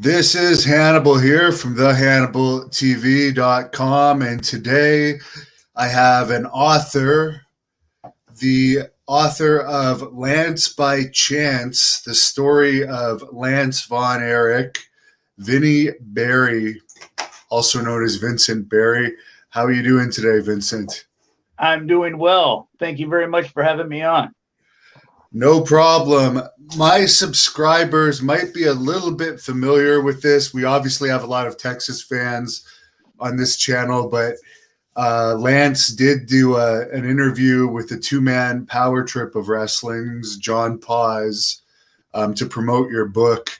This is Hannibal here from thehannibaltv.com, and today I have an author, the author of Lance by Chance, the story of Lance Von Erich, Vinnie Barry, also known as Vincent Barry. How are you doing today, Vincent? I'm doing well. Thank you very much for having me on. No problem. My subscribers might be a little bit familiar with this. We obviously have a lot of Texas fans on this channel, but Lance did do an interview with the two-man power trip of wrestling's John Paz to promote your book.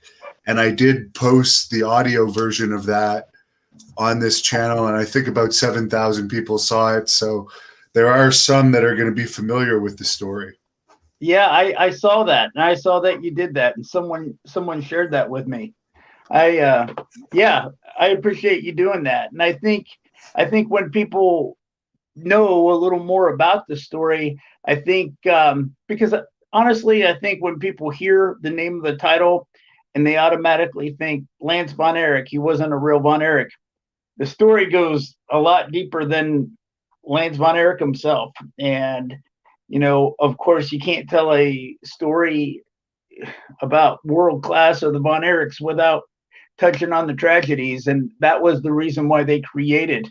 And I did post the audio version of that on this channel, and I think about 7,000 people saw it. So there are some that are going to be familiar with the story. Yeah, I saw that, and I saw that you did that, and someone shared that with me. Yeah, I appreciate you doing that, and I think when people know a little more about the story, I think because honestly, I think when people hear the name of the title and they automatically think Lance Von Erich, he wasn't a real Von Erich. The story goes a lot deeper than Lance Von Erich himself, and of course, you can't tell a story about world class or the Von Erichs without touching on the tragedies. And that was the reason why they created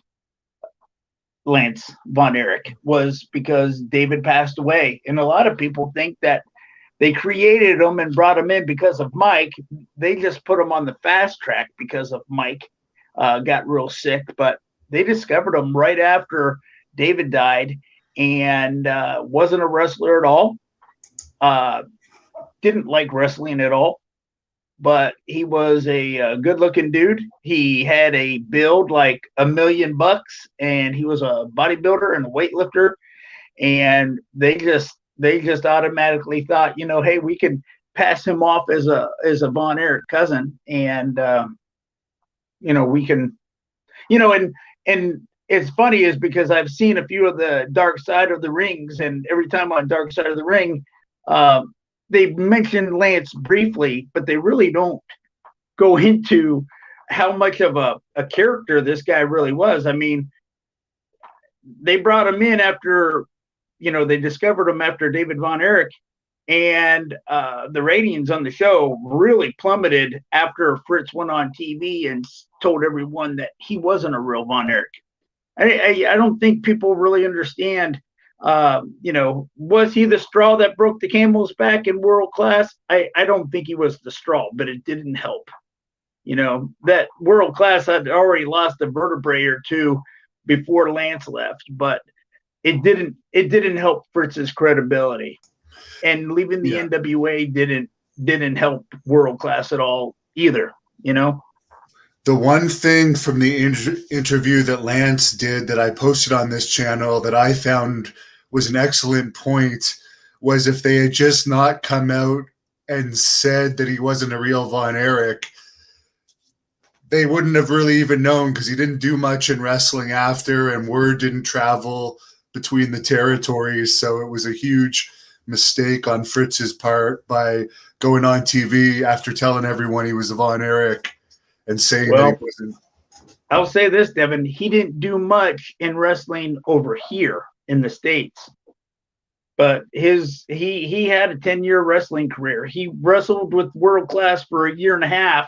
Lance Von Erich, was because David passed away. And a lot of people think that they created him and brought him in because of Mike. They just put him on the fast track because of Mike got real sick. But they discovered him right after David died, and wasn't a wrestler at all. Didn't like wrestling at all, but he was a good-looking dude. He had a build like $1,000,000, and he was a bodybuilder and a weightlifter. And they just automatically thought, hey, we can pass him off as a Von Erich cousin, and we can, and it's funny is because I've seen a few of the Dark Side of the Rings, and every time on Dark Side of the Ring, they mention Lance briefly, but they really don't go into how much of a character this guy really was. I mean, they brought him in after, they discovered him after David Von Erich, and the ratings on the show really plummeted after Fritz went on TV and told everyone that he wasn't a real Von Erich. I don't think people really understand, was he the straw that broke the camel's back in world class? I don't think he was the straw, but it didn't help. That world class had already lost a vertebrae or two before Lance left, but it didn't help Fritz's credibility. And leaving the NWA didn't help world class at all either, The one thing from the interview that Lance did that I posted on this channel that I found was an excellent point was if they had just not come out and said that he wasn't a real Von Erich, they wouldn't have really even known, because he didn't do much in wrestling after, and word didn't travel between the territories. So it was a huge mistake on Fritz's part by going on TV after telling everyone he was a Von Erich and saying that he wasn't. I'll say this, Devin, he didn't do much in wrestling over here in the States, but he had a 10-year wrestling career. He wrestled with world class for a year and a half,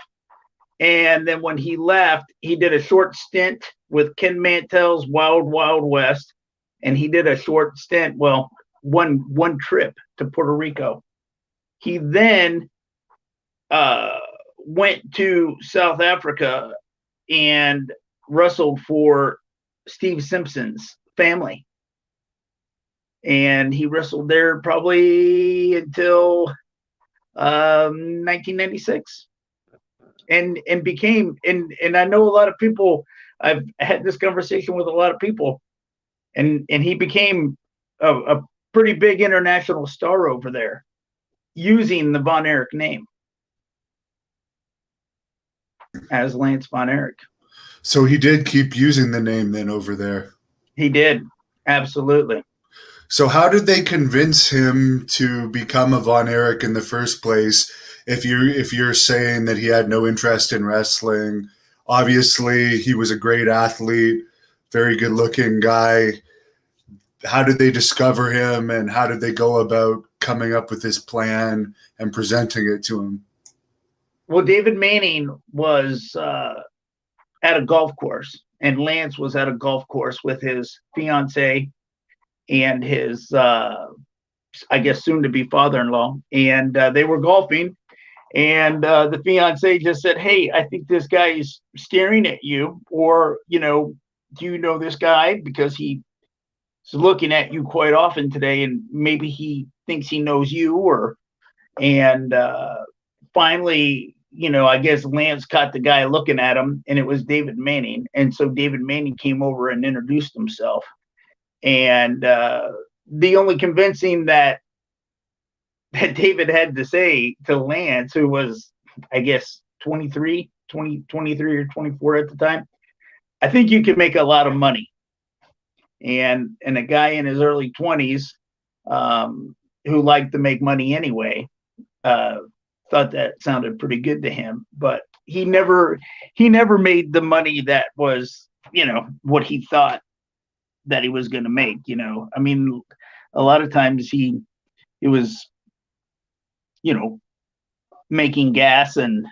and then when he left, he did a short stint with Ken Mantell's Wild Wild West, and he did a short stint, one trip to Puerto Rico. He then went to South Africa and wrestled for Steve Simpson's family. And he wrestled there probably until 1996. And became, and I know a lot of people, I've had this conversation with a lot of people, and he became a pretty big international star over there using the Von Erich name as Lance Von Erich. So he did keep using the name then over there. He did. Absolutely. So how did they convince him to become a Von Erich in the first place? if you're saying that he had no interest in wrestling, obviously he was a great athlete, very good looking guy. How did they discover him, and how did they go about coming up with this plan and presenting it to him? Well, David Manning was at a golf course, and Lance was at a golf course with his fiance and his, I guess, soon to be father in law. And they were golfing. And the fiance just said, "Hey, I think this guy is staring at you. Or, do you know this guy? Because he's looking at you quite often today, and maybe he thinks he knows you." And finally, I guess Lance caught the guy looking at him, and it was David Manning. And so David Manning came over and introduced himself. And the only convincing that David had to say to Lance, who was, I guess, 23 or 24 at the time, "I think you can make a lot of money." And a guy in his early 20s, who liked to make money anyway, thought that sounded pretty good to him. But he never made the money that was, what he thought that he was going to make. I mean, a lot of times he was, making gas and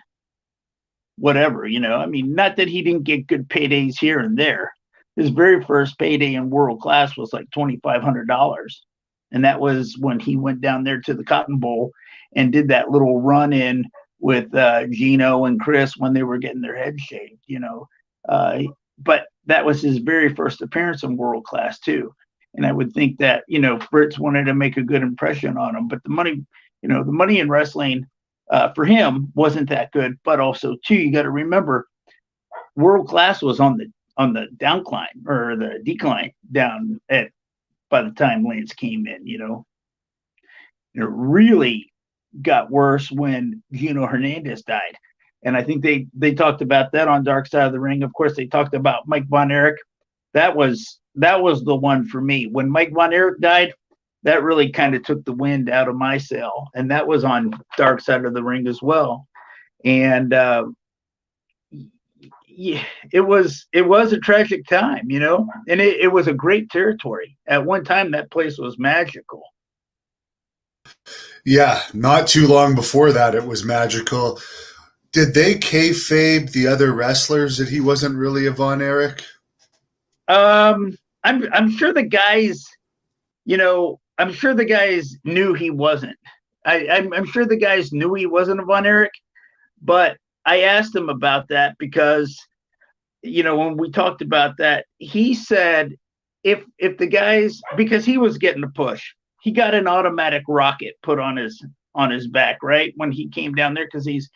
whatever. I mean, not that he didn't get good paydays here and there. His very first payday in world class was like $2,500. And that was when he went down there to the Cotton Bowl and did that little run in with Gino and Chris when they were getting their heads shaved, but that was his very first appearance in world class too. And I would think that, Fritz wanted to make a good impression on him, but the money in wrestling for him wasn't that good. But also too, you got to remember, world class was on the downcline or the decline down at by the time Lance came in. It really got worse when Gino Hernandez died. And I think they talked about that on Dark Side of the Ring. Of course, they talked about Mike Von Erich. That was the one for me. When Mike Von Erich died, that really kind of took the wind out of my sail. And that was on Dark Side of the Ring as well. And yeah, it was a tragic time, and it was a great territory. At one time, that place was magical. Yeah, not too long before that, it was magical. Did they kayfabe the other wrestlers that he wasn't really a Von Erich? I'm sure the guys, I'm sure the guys knew he wasn't. I'm sure the guys knew he wasn't a Von Erich, but I asked him about that because, when we talked about that, he said if the guys, because he was getting a push, he got an automatic rocket put on his back, right, when he came down there, because he's,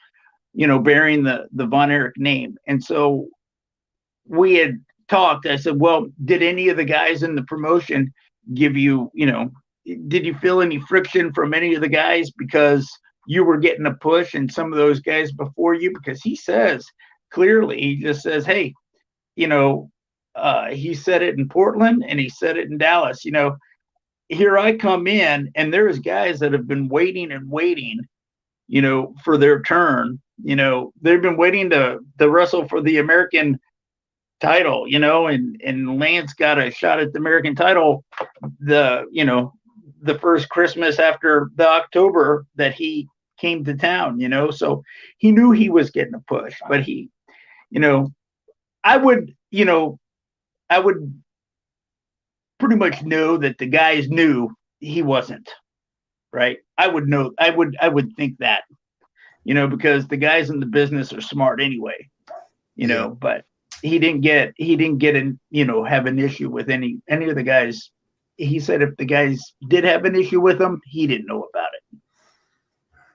bearing the Von Erich name. And so we had talked. I said, well, did any of the guys in the promotion give you, did you feel any friction from any of the guys because you were getting a push and some of those guys before you? Because he says clearly, he just says, hey, he said it in Portland and he said it in Dallas, here I come in and there's guys that have been waiting and waiting, for their turn. They've been waiting to wrestle for the American title, and Lance got a shot at the American title the first Christmas after the October that he came to town, so he knew he was getting a push. But he, I would pretty much know that the guys knew he wasn't, right? I would think that, because the guys in the business are smart anyway, Yeah. but he didn't get have an issue with any of the guys. He said if the guys did have an issue with him, he didn't know about it.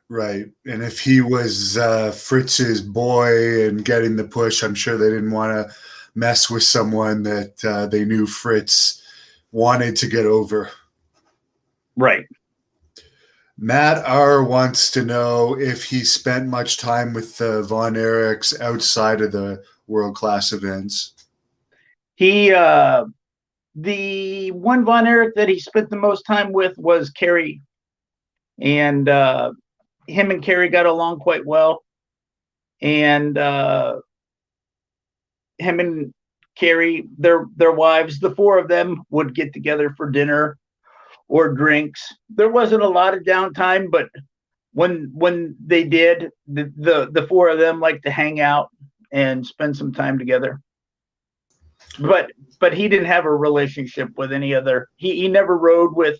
Right. And if he was Fritz's boy and getting the push, I'm sure they didn't want to mess with someone that they knew Fritz wanted to get over. Right. Matt R. wants to know if he spent much time with the Von Erichs outside of the world-class events. He, the one Von Erich that he spent the most time with was Kerry. And him and Carrie got along quite well, and him and Carrie, their wives, the four of them would get together for dinner or drinks. There wasn't a lot of downtime, but when they did, the four of them liked to hang out and spend some time together. But he didn't have a relationship with any other. He never rode with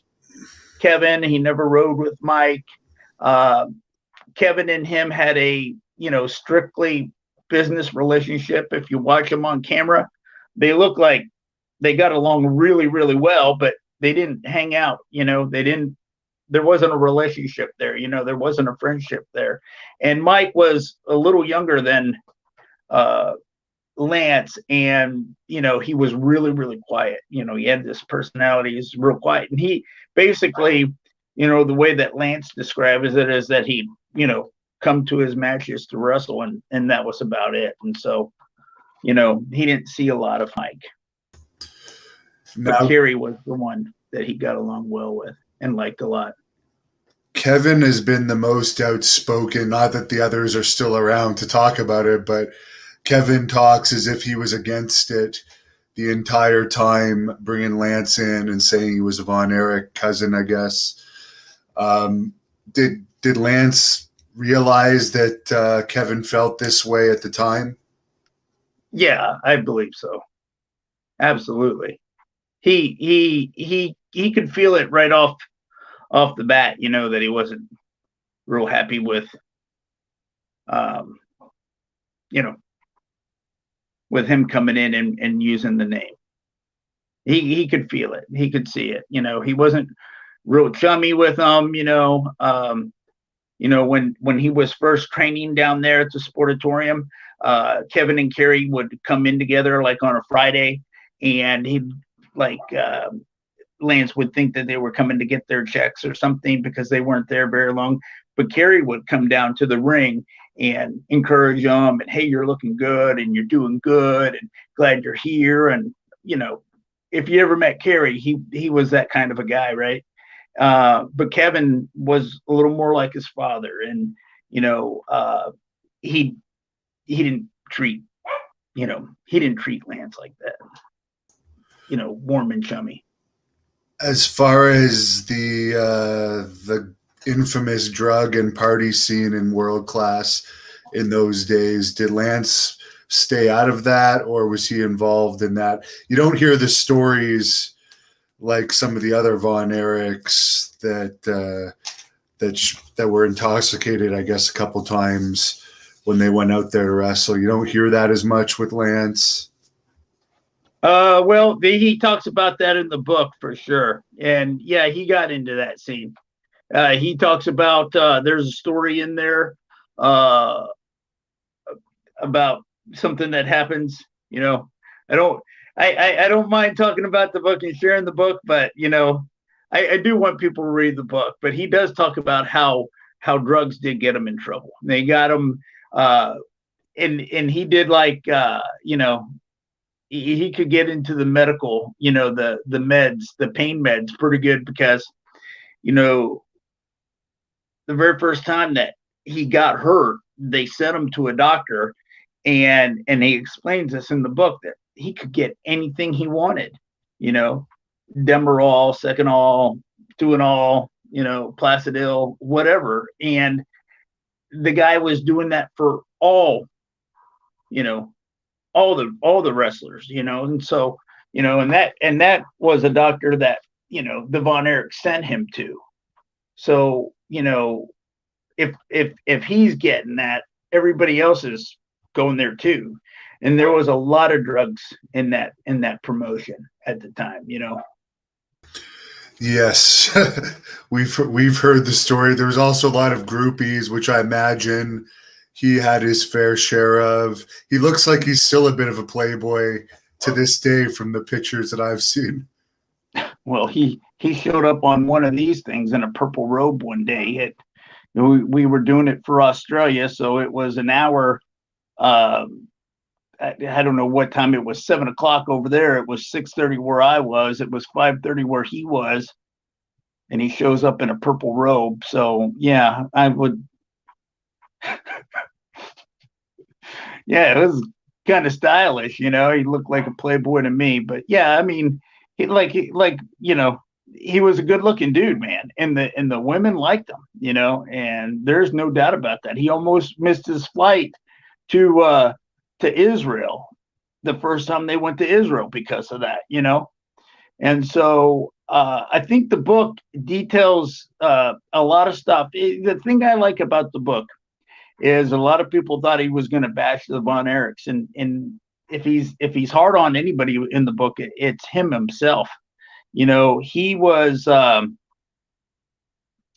Kevin. He never rode with Mike. Uh, Kevin and him had a strictly business relationship. If you watch them on camera, they look like they got along really, really well, but they didn't hang out. They didn't. There wasn't a relationship there. There wasn't a friendship there. And Mike was a little younger than Lance, and he was really, really quiet. He had this personality. He's real quiet, and he basically, the way that Lance describes it is that he, come to his matches to wrestle, and that was about it. And so, he didn't see a lot of Mike. But Kerry was the one that he got along well with and liked a lot. Kevin has been the most outspoken, not that the others are still around to talk about it, but Kevin talks as if he was against it the entire time, bringing Lance in and saying he was a Von Erich cousin, I guess. Did Lance realize that Kevin felt this way at the time? Yeah, I believe so. Absolutely. He could feel it right off the bat, that he wasn't real happy with, with him coming in and using the name. He could feel it. He could see it. He wasn't real chummy with him. When he was first training down there at the Sportatorium, Kevin and Kerry would come in together like on a Friday, and he'd Lance would think that they were coming to get their checks or something because they weren't there very long. But Kerry would come down to the ring and encourage them, and hey, you're looking good and you're doing good and glad you're here. And if you ever met Kerry, he was that kind of a guy, right? But Kevin was a little more like his father, and he didn't treat Lance like that, warm and chummy. As far as the infamous drug and party scene in World Class in those days, did Lance stay out of that, or was he involved in that? You don't hear the stories like some of the other Von Erichs that were intoxicated, I guess, a couple times when they went out there to wrestle. You don't hear that as much with Lance. Well, he talks about that in the book for sure. And yeah, he got into that scene. He talks about, there's a story in there about something that happens. I don't mind talking about the book and sharing the book, but I do want people to read the book. But he does talk about how drugs did get him in trouble. They got him, and he did he could get into the medical, the meds, the pain meds pretty good, because, the very first time that he got hurt, they sent him to a doctor, and he explains this in the book that he could get anything he wanted, Demerol, Seconal, Tuinol, Placidil, whatever. And the guy was doing that for all the wrestlers, and so, and that was a doctor that, the Von Erich sent him to. So, if he's getting that, everybody else is going there too. And there was a lot of drugs in that promotion at the time, Yes, we've heard the story. There was also a lot of groupies, which I imagine he had his fair share of. He looks like he's still a bit of a playboy to this day from the pictures that I've seen. Well, he showed up on one of these things in a purple robe one day. We were doing it for Australia, so it was an hour. I don't know what time it was. 7:00 over there. It was 6:30 where I was. It was 5:30 where he was, and he shows up in a purple robe. So yeah, I would Yeah, it was kind of stylish, you know. He looked like a playboy to me, but yeah, I mean, he was a good-looking dude, man, and the women liked him, you know, and there's no doubt about that. He almost missed his flight to Israel the first time they went to Israel because of that, you know. And so I think the book details a lot of stuff. The thing I like about the book is a lot of people thought he was going to bash the Von Erichs, and if he's hard on anybody in the book, it's him himself. You know, he was,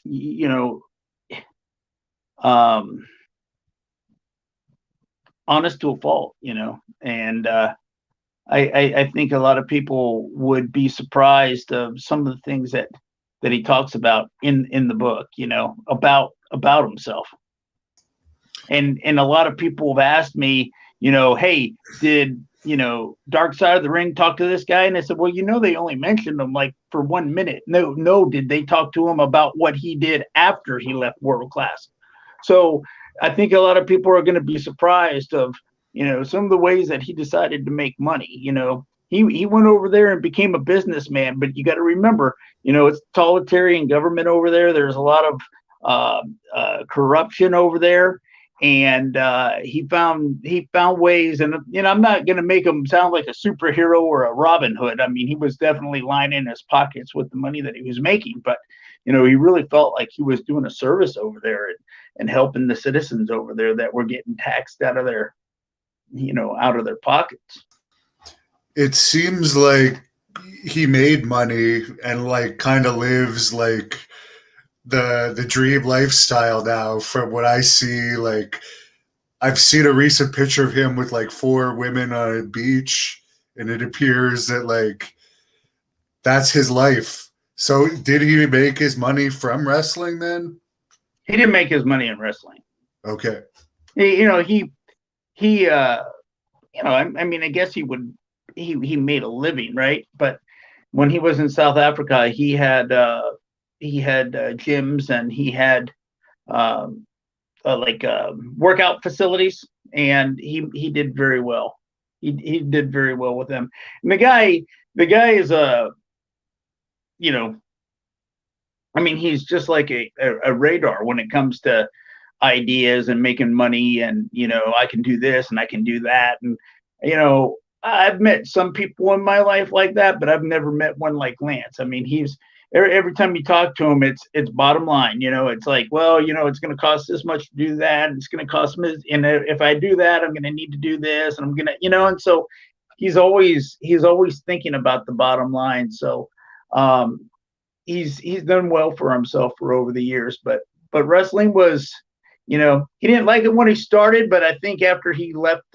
you know, um, honest to a fault. You know, and I think a lot of people would be surprised of some of the things that he talks about in the book. You know, about himself. And a lot of people have asked me, you know, hey, did Dark Side of the Ring talk to this guy? And I said, well, you know, they only mentioned him like for 1 minute. No, did they talk to him about what he did after he left World Class? So I think a lot of people are going to be surprised of, you know, some of the ways that he decided to make money. You know, he went over there and became a businessman, but you got to remember, you know, it's totalitarian government over there. There's a lot of corruption over there, and he found ways. And you know, I'm not going to make him sound like a superhero or a Robin Hood. I mean, he was definitely lining his pockets with the money that he was making, but you know, he really felt like he was doing a service over there, and helping the citizens over there that were getting taxed out of their, you know, out of their pockets. It seems like he made money and like kind of lives like the dream lifestyle now from what I see. Like I've seen a recent picture of him with like four women on a beach, and it appears that like that's his life. So did he make his money from wrestling then? He didn't make his money in wrestling. Okay. You know, he you know, I mean, I guess he made a living, right? But when he was in South Africa, he had gyms, and he had um, like workout facilities, and he did very well. He did very well with them. And the guy is you know, I mean, he's just like a radar when it comes to ideas and making money, and you know, I can do this and I can do that. And you know, I've met some people in my life like that, but I've never met one like Lance. I mean, he's every time you talk to him, it's bottom line. You know, it's like, well, you know, it's going to cost this much to do that, and it's going to cost me, and if I do that, I'm going to need to do this, and I'm going to, you know. And so he's always thinking about the bottom line. So um he's done well for himself for over the years. But wrestling was, you know, he didn't like it when he started, but I think after he left,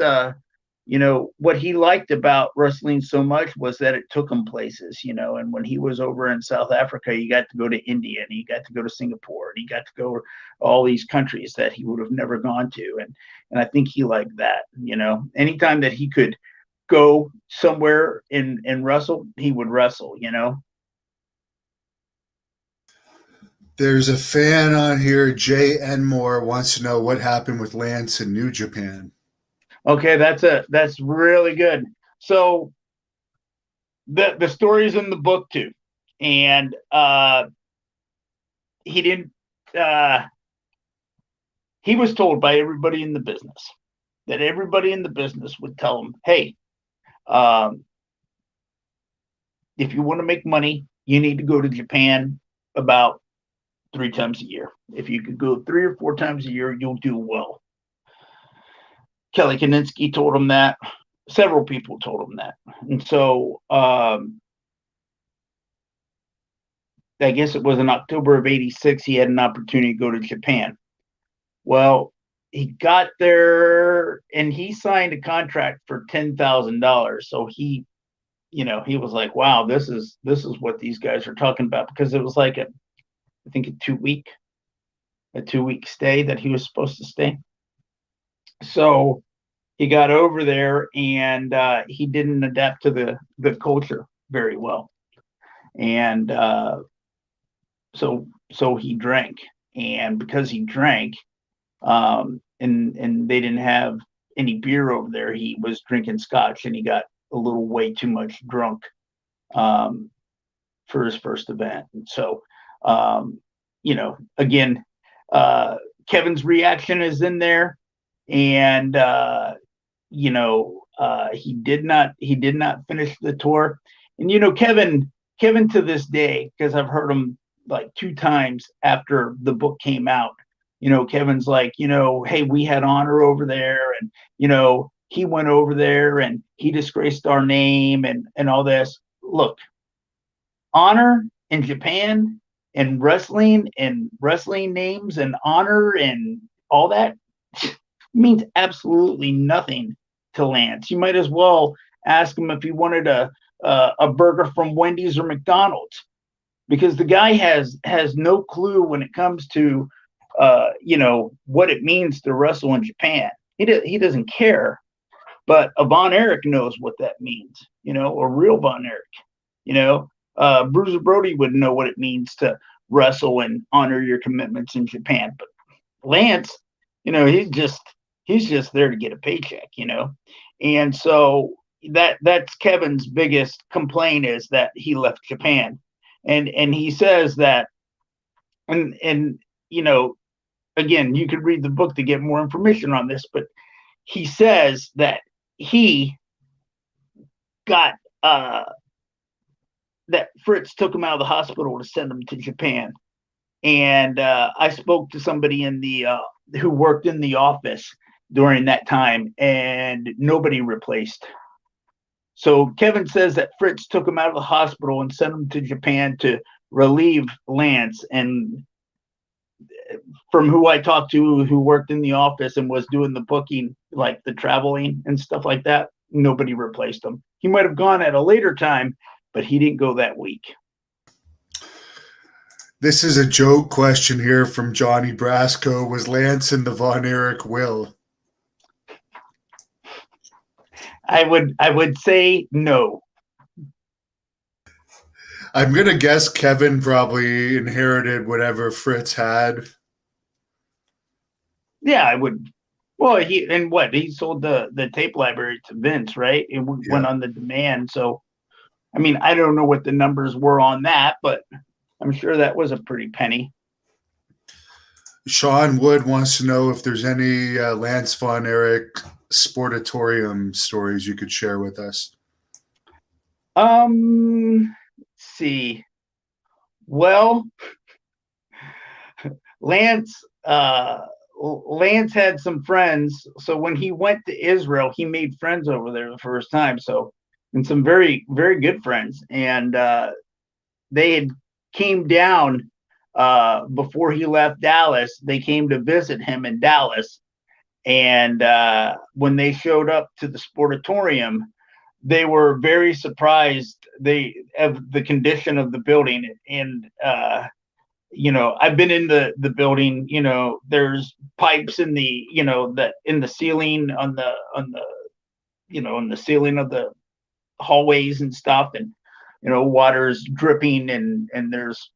you know, what he liked about wrestling so much was that it took him places, you know. And when he was over in South Africa, he got to go to India, and he got to go to Singapore, and he got to go to all these countries that he would have never gone to. And I think he liked that, you know. Anytime that he could go somewhere and wrestle, he would wrestle, you know. There's a fan on here, Jay Enmore, wants to know what happened with Lance in New Japan. Okay, that's really good. So the story's in the book too, and he didn't. Uh, he was told by everybody in the business that everybody in the business would tell him, "Hey, um, if you want to make money, you need to go to Japan about 3 times a year. If you could go 3 or 4 times a year, you'll do well." Kelly Kaninsky told him that. Several people told him that. And so I guess it was in October of '86, he had an opportunity to go to Japan. Well, he got there and he signed a contract for $10,000. So he, you know, he was like, wow, this is what these guys are talking about, because it was like I think a 2 week stay that he was supposed to stay. So he got over there, and he didn't adapt to the culture very well. And so he drank, and because he drank, and they didn't have any beer over there. He was drinking scotch, and he got a little way too much drunk um, for his first event. And so, again, uh, Kevin's reaction is in there, and he did not finish the tour. And Kevin to this day, because I've heard him like two times after the book came out, Kevin's like, hey, we had honor over there, and he went over there and he disgraced our name and all this. Look, honor in Japan and wrestling names and honor and all that means absolutely nothing to Lance. You might as well ask him if he wanted a burger from Wendy's or McDonald's, because the guy has no clue when it comes to what it means to wrestle in Japan. He doesn't care, but a Von Erich knows what that means. A real Von Erich. Bruiser Brody would know what it means to wrestle and honor your commitments in Japan. But Lance, he's just there to get a paycheck, and so that's Kevin's biggest complaint, is that he left Japan, and he says that, and again, you could read the book to get more information on this, but he says that he got that Fritz took him out of the hospital to send him to Japan. And I spoke to somebody who worked in the office during that time, and nobody replaced. So Kevin says that Fritz took him out of the hospital and sent him to Japan to relieve Lance. And from who I talked to, who worked in the office and was doing the booking, like the traveling and stuff like that, nobody replaced him. He might have gone at a later time, but he didn't go that week. This is a joke question here from Johnny Brasco. Was Lance in the Von Erich will? I would say no. I'm going to guess Kevin probably inherited whatever Fritz had. Yeah, I would. Well, he sold the tape library to Vince, right? It went on the demand. So, I mean, I don't know what the numbers were on that, but I'm sure that was a pretty penny. Sean Wood wants to know if there's any Lance Von Erich sportatorium stories you could share with us. Let's see. Well, Lance had some friends. So when he went to Israel, he made friends over there the first time. So, and some very, very good friends. And they had came down before he left Dallas. They came to visit him in Dallas. And when they showed up to the sportatorium, they were very surprised of the condition of the building. And I've been in the building. There's pipes in the in the ceiling on the ceiling of the hallways and stuff, and water's dripping, and there's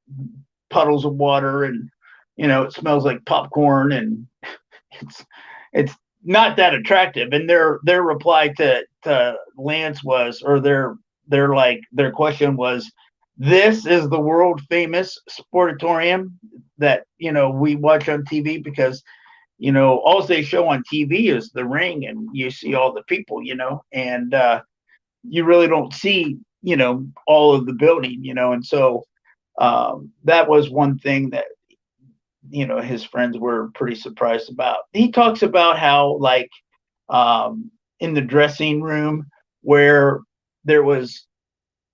puddles of water, and it smells like popcorn, and it's not that attractive. And their reply to Lance was, or their question was, this is the world famous sportatorium that we watch on TV, because all they show on TV is the ring, and you see all the people, and you really don't see all of the building, and so that was one thing that his friends were pretty surprised about. He talks about how, like, in the dressing room, where there was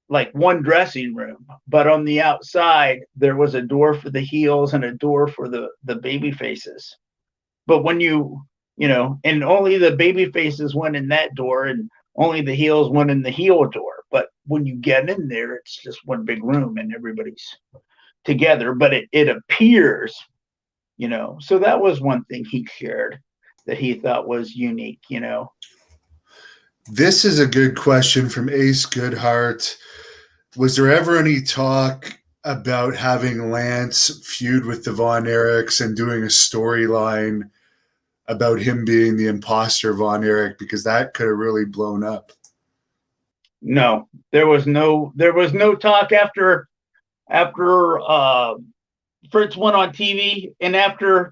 like one dressing room, but on the outside there was a door for the heels and a door for the baby faces. But when and only the baby faces went in that door, and only the heels went in the heel door. But when you get in there, it's just one big room and everybody's together. But it appears, so that was one thing he shared that he thought was unique. This is a good question from Ace Goodhart. Was there ever any talk about having Lance feud with the Von Erichs and doing a storyline about him being the imposter, Von Erich, because that could have really blown up. No, there was no talk after Fritz went on TV, and after,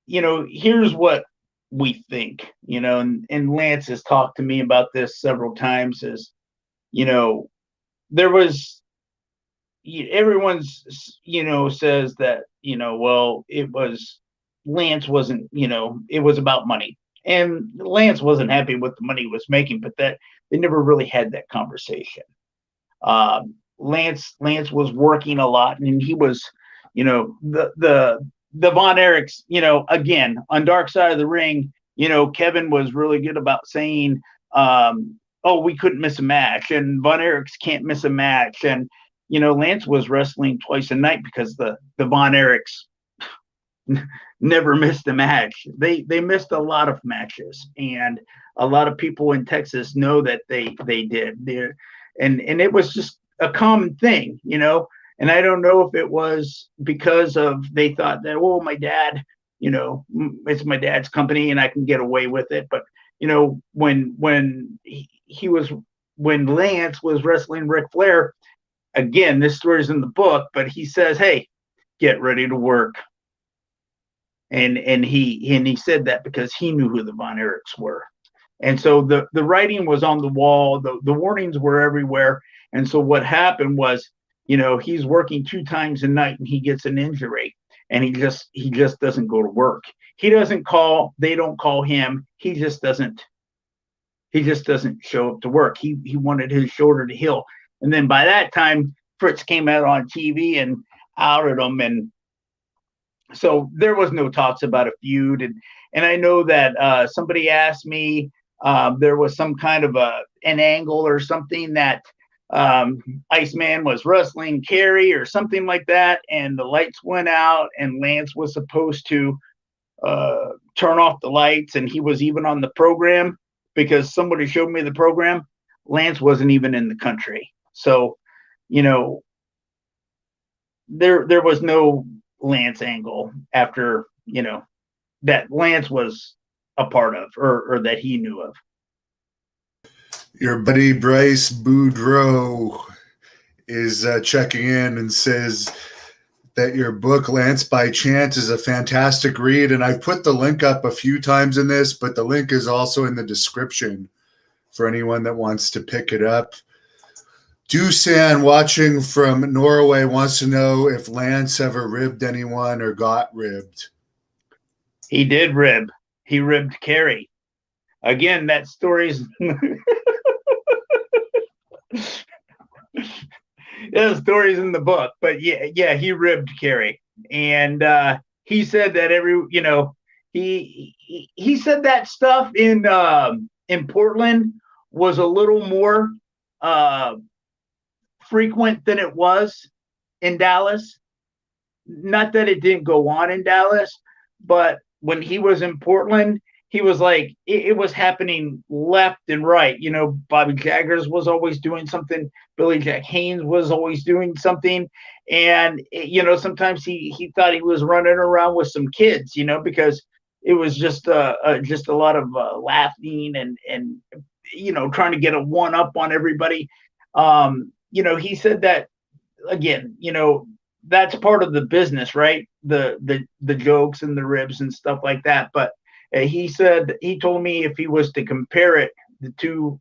here's what we think, and Lance has talked to me about this several times, is, there was, everyone's, says that, well, it was, Lance wasn't, it was about money. And Lance wasn't happy with the money he was making, but that they never really had that conversation. Lance was working a lot, and he was, the Von Erichs, again, on Dark Side of the Ring, Kevin was really good about saying, oh, we couldn't miss a match, and Von Erichs can't miss a match. And, Lance was wrestling twice a night because the Von Erichs never missed a match. They missed a lot of matches, and a lot of people in Texas know that they did. And it was just a common thing, And I don't know if it was because of, they thought that, oh, my dad, it's my dad's company and I can get away with it. But when Lance was wrestling Ric Flair, again, this story's in the book, but he says, hey, get ready to work. And he said that because he knew who the Von Erichs were. And so the writing was on the wall, the warnings were everywhere. And so what happened was, he's working 2 times a night and he gets an injury, and he just doesn't go to work. He doesn't call, they don't call him. He just doesn't show up to work. He wanted his shoulder to heal. And then by that time, Fritz came out on TV and outed him. And so there was no talks about a feud. And I know that somebody asked me, there was some kind of an angle or something that Iceman was wrestling Kerry or something like that, and the lights went out, and Lance was supposed to turn off the lights, and he was even on the program, because somebody showed me the program. Lance wasn't even in the country. So, there was no Lance angle after, that Lance was a part of, or that he knew of. Your buddy Bryce Boudreau is checking in and says that your book, Lance by Chance, is a fantastic read. And I've put the link up a few times in this, but the link is also in the description for anyone that wants to pick it up. Dusan, watching from Norway, wants to know if Lance ever ribbed anyone or got ribbed. He did rib. He ribbed Kerry. Again, that story's the story's in the book, but yeah, he ribbed Kerry. And he said that he said that stuff in Portland was a little more frequent than it was in Dallas. Not that it didn't go on in Dallas, but when he was in Portland, he was like, it was happening left and right. Bobby Jaggers was always doing something. Billy Jack Haynes was always doing something. And, sometimes he thought he was running around with some kids, because it was just a lot of laughing and trying to get a one up on everybody. He said that, again, that's part of the business, right? The jokes and the ribs and stuff like that. But he told me if he was to compare the two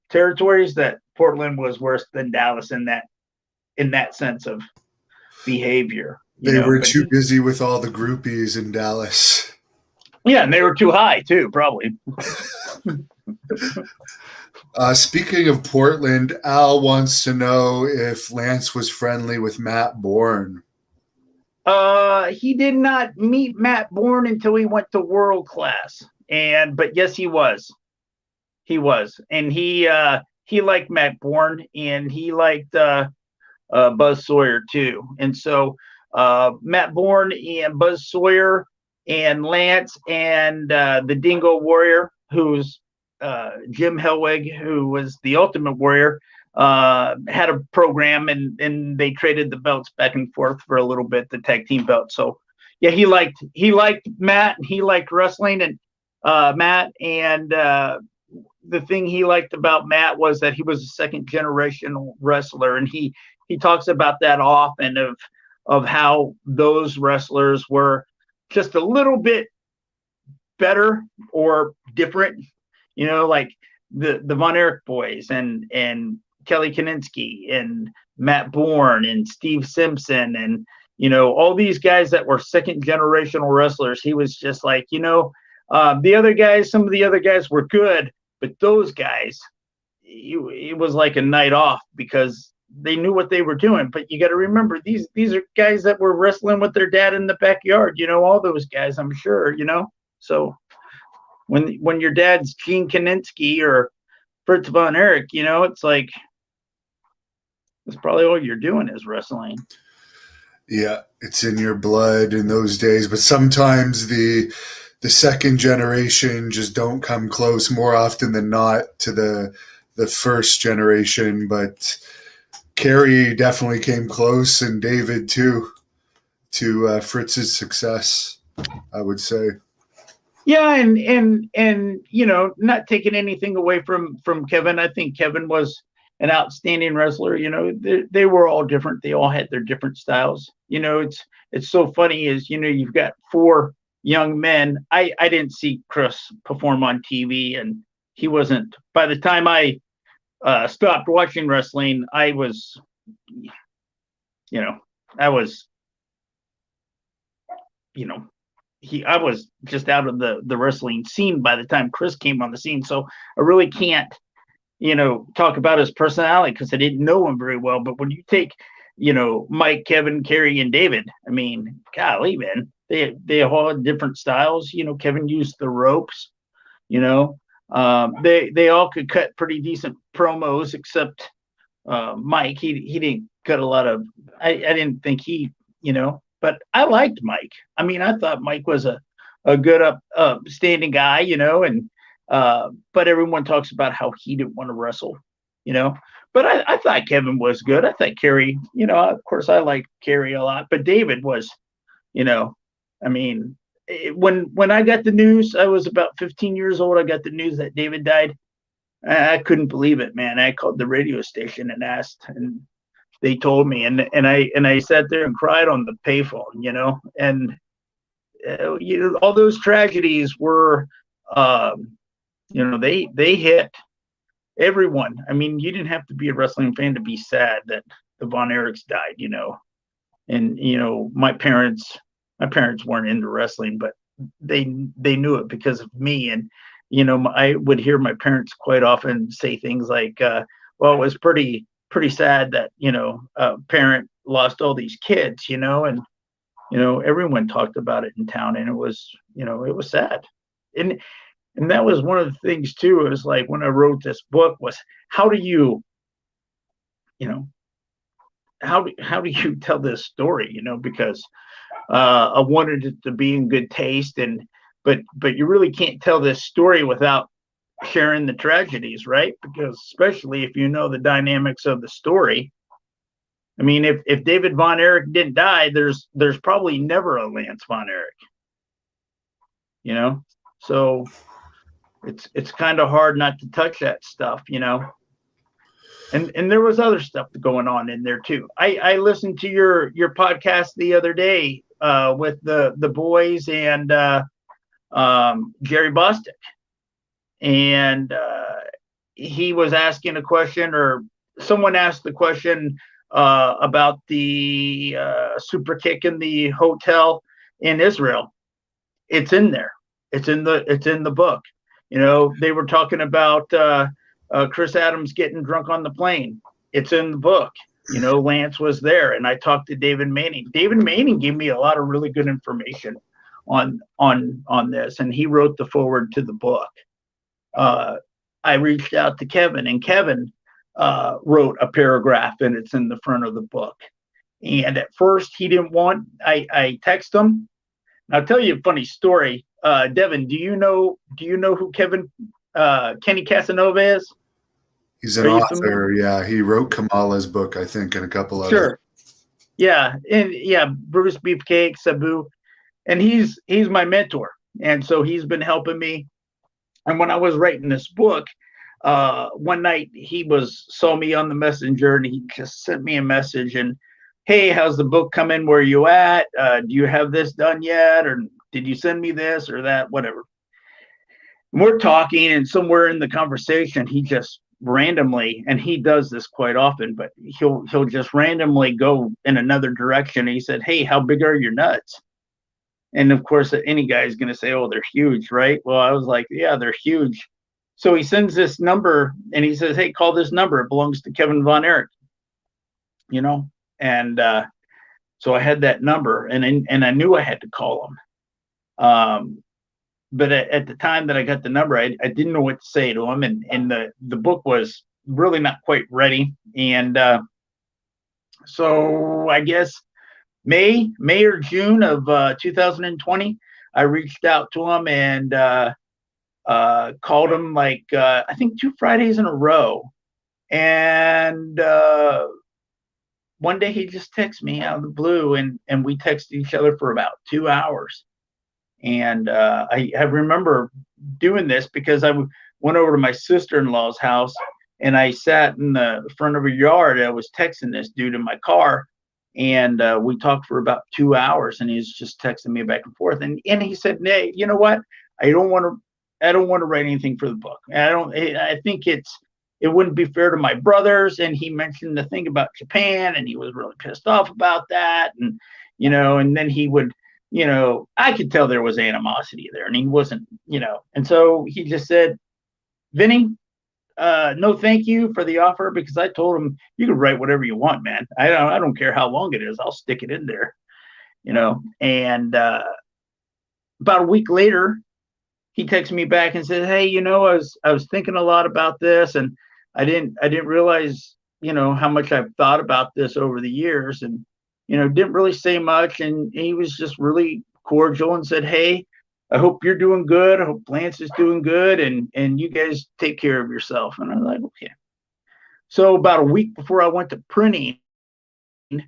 territories, that Portland was worse than Dallas in that sense of behavior. They were too busy with all the groupies in Dallas. Yeah, and they were too high too, probably. Speaking of Portland, Al wants to know if Lance was friendly with Matt Bourne. He did not meet Matt Bourne until he went to World Class, but yes, he was. And he liked Matt Bourne, and he liked Buzz Sawyer too. And so Matt Bourne and Buzz Sawyer and Lance and the Dingo Warrior, who's Jim Hellwig, who was the Ultimate Warrior, had a program, and they traded the belts back and forth for a little bit, the tag team belt. So, yeah, he liked Matt, and he liked wrestling, and Matt, and the thing he liked about Matt was that he was a second generation wrestler, and he talks about that often of how those wrestlers were just a little bit better or different, like the Von Erich boys and Kelly Kaninsky and Matt Bourne and Steve Simpson and all these guys that were second generational wrestlers. He was just like, the other guys, some of the other guys were good, but those guys, it was like a night off because they knew what they were doing. But you got to remember, these are guys that were wrestling with their dad in the backyard. All those guys, I'm sure. So when your dad's Gene Kaninsky or Fritz von Erich, it's like that's probably all you're doing is wrestling. Yeah, it's in your blood in those days. But sometimes the second generation just don't come close more often than not to the first generation. But Kerry definitely came close, and David too, to Fritz's success, I would say. Yeah, and not taking anything away from Kevin. I think Kevin was an outstanding wrestler. They were all different. They all had their different styles. It's so funny is you've got four young men. I didn't see Chris perform on TV, and he wasn't. By the time I stopped watching wrestling, I was, I was, I was just out of the wrestling scene by the time Chris came on the scene. So I really can't, talk about his personality because I didn't know him very well. But when you take, Mike, Kevin, Kerry, and David, I mean, golly, man, they all had different styles. Kevin used the ropes. They all could cut pretty decent promos, except Mike. He didn't cut a lot of. I didn't think he, but I liked Mike. I mean, I thought Mike was a good upstanding guy, and but everyone talks about how he didn't want to wrestle, But I thought Kevin was good. I thought Kerry, of course I liked Kerry a lot, but David was, I mean, when I got the news, I was about 15 years old. I got the news that David died. I couldn't believe it, man. I called the radio station and asked, and they told me, and I sat there and cried on the payphone, and all those tragedies were, they hit everyone. I mean, you didn't have to be a wrestling fan to be sad that the Von Erichs died, and my parents weren't into wrestling, but they knew it because of me, and I would hear my parents quite often say things like, well, it was pretty sad that a parent lost all these kids, and everyone talked about it in town, and it was sad, and that was one of the things too. It was like when I wrote this book was how do you how do you tell this story, because I wanted it to be in good taste, but you really can't tell this story without sharing the tragedies, right? Because especially if you know the dynamics of the story. I mean, if David Von Erich didn't die, there's probably never a Lance Von Erich. So it's kind of hard not to touch that stuff, And there was other stuff going on in there too. I listened to your podcast the other day with the boys and Jerry Bostic, and he was asking a question, or someone asked the question about the super kick in the hotel in Israel. It's in there. It's in the book. They were talking about Chris Adams getting drunk on the plane. It's in the book. Lance was there, and I talked to David Manning. David Manning gave me a lot of really good information on this, and he wrote the foreword to the book. I reached out to Kevin, and Kevin wrote a paragraph, and it's in the front of the book. And at first, he didn't want. I text him. And I'll tell you a funny story. Devin, do you know who Kenny Casanova is? He's an author. Yeah, he wrote Kamala's book, I think, and a couple others. Sure. Yeah, and yeah, Bruce Beefcake, Sabu. and he's my mentor, and so he's been helping me. And when I was writing this book, one night he saw me on the messenger, and he just sent me a message and, hey, how's the book coming? Where are you at? Do you have this done yet? Or did you send me this or that? Whatever. And we're talking, and somewhere in the conversation, he just randomly, and he does this quite often, but he'll just randomly go in another direction. And he said, hey, how big are your nuts? And of course, any guy is going to say, oh, they're huge, right? Well, I was like, yeah, they're huge. So he sends this number and he says, hey, call this number. It belongs to Kevin Von Erich, you know? And so I had that number, and I knew I had to call him. But at the time that I got the number, I didn't know what to say to him. And the book was really not quite ready. And so I guess May or June of 2020, I reached out to him and called him like, I think 2 Fridays in a row. And one day he just texted me out of the blue, and we texted each other for about 2 hours. And I remember doing this because I went over to my sister-in-law's house, and I sat in the front of her yard. I was texting this dude in my car, and we talked for about 2 hours, and he's just texting me back and forth. And he said, "Nay, you know what? I don't want to write anything for the book. I think it wouldn't be fair to my brothers." And he mentioned the thing about Japan, and he was really pissed off about that. And and then he would, I could tell there was animosity there, and he wasn't, and so he just said, "Vinny, no thank you for the offer," because I told him, you can write whatever you want, man. I don't care how long it is. I'll stick it in there, and about a week later, he texted me back and said, "Hey, I was thinking a lot about this, and I didn't realize, how much I've thought about this over the years, and didn't really say much." And he was just really cordial and said, "Hey, I hope you're doing good. I hope Lance is doing good, and you guys take care of yourself." And I was like, okay. So about a week before I went to printing, it's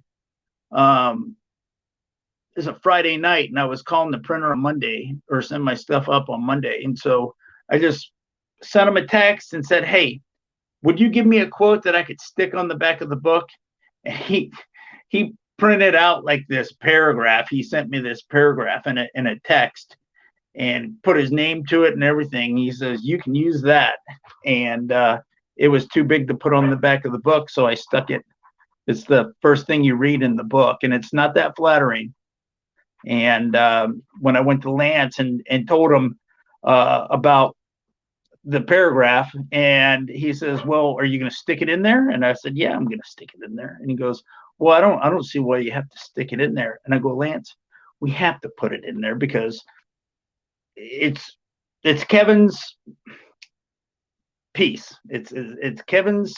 a Friday night, and I was calling the printer on Monday, or send my stuff up on Monday. And so I just sent him a text and said, "Hey, would you give me a quote that I could stick on the back of the book?" And he printed out like this paragraph. He sent me this paragraph in a text and put his name to it and everything. He says, "You can use that." And it was too big to put on the back of the book, so I stuck it. It's the first thing you read in the book, and it's not that flattering. And when I went to Lance and told him about the paragraph, and he says, "Well, are you going to stick it in there?" And I said, "Yeah, I'm going to stick it in there." And he goes, "Well, I don't see why you have to stick it in there." And I go, "Lance, we have to put it in there because it's Kevin's piece. It's Kevin's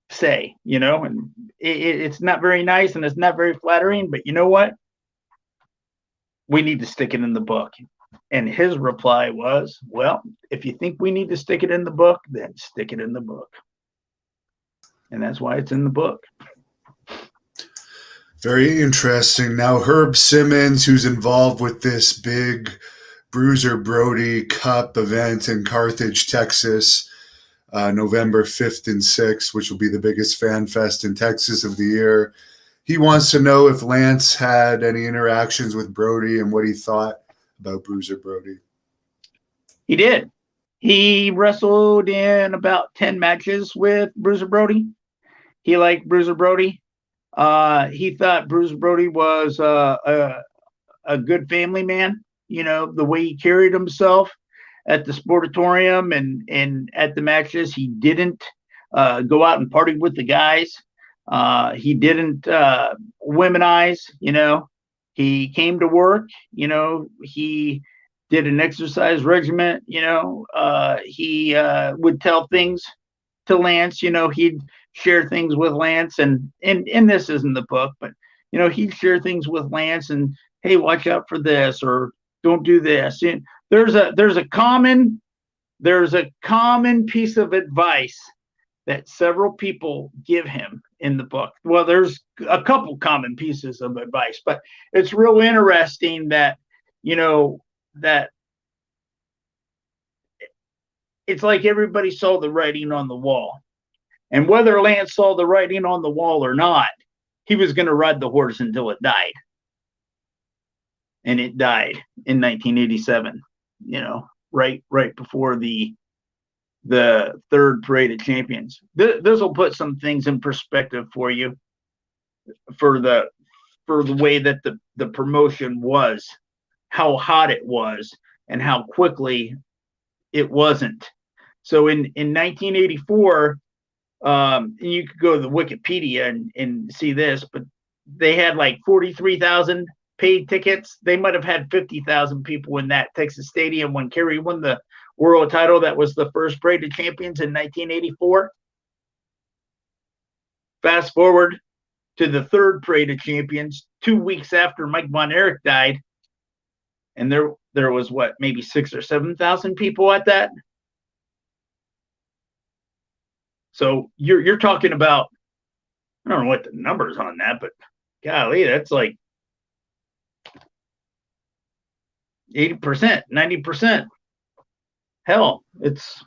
say, and it's not very nice, and it's not very flattering, but you know what? We need to stick it in the book." And his reply was, "Well, if you think we need to stick it in the book, then stick it in the book." And that's why it's in the book. Very interesting. Now, Herb Simmons, who's involved with this big Bruiser Brody Cup event in Carthage, Texas, November 5th and 6th, which will be the biggest fan fest in Texas of the year. He wants to know if Lance had any interactions with Brody and what he thought about Bruiser Brody. He did. He wrestled in about 10 matches with Bruiser Brody. He liked Bruiser Brody. He thought Bruiser Brody was a good family man. The way he carried himself at the sportatorium and at the matches. He didn't go out and party with the guys. He didn't womanize. He came to work. He did an exercise regimen. He would tell things to Lance. He'd share things with Lance, and this isn't the book, but he'd share things with Lance and, hey, watch out for this, or don't do this. And there's a common piece of advice that several people give him in the book. Well, there's a couple common pieces of advice, but it's real interesting that, that it's like everybody saw the writing on the wall. And whether Lance saw the writing on the wall or not, he was going to ride the horse until it died. And it died in 1987, right before the third Parade of Champions. This will put some things in perspective for you for the way that the promotion was, how hot it was, and how quickly it wasn't. So in 1984, you could go to the Wikipedia and see this, but they had like 43,000 paid tickets. They might have had 50,000 people in that Texas Stadium when Kerry won the world title. That was the first Parade of Champions in 1984. Fast forward to the third Parade of Champions 2 weeks after Mike Von Erich died, and there was what, maybe 6,000 or 7,000 people at that. So you're talking about, I don't know what the numbers on that, but golly, that's like 80%, 90%. Hell, it's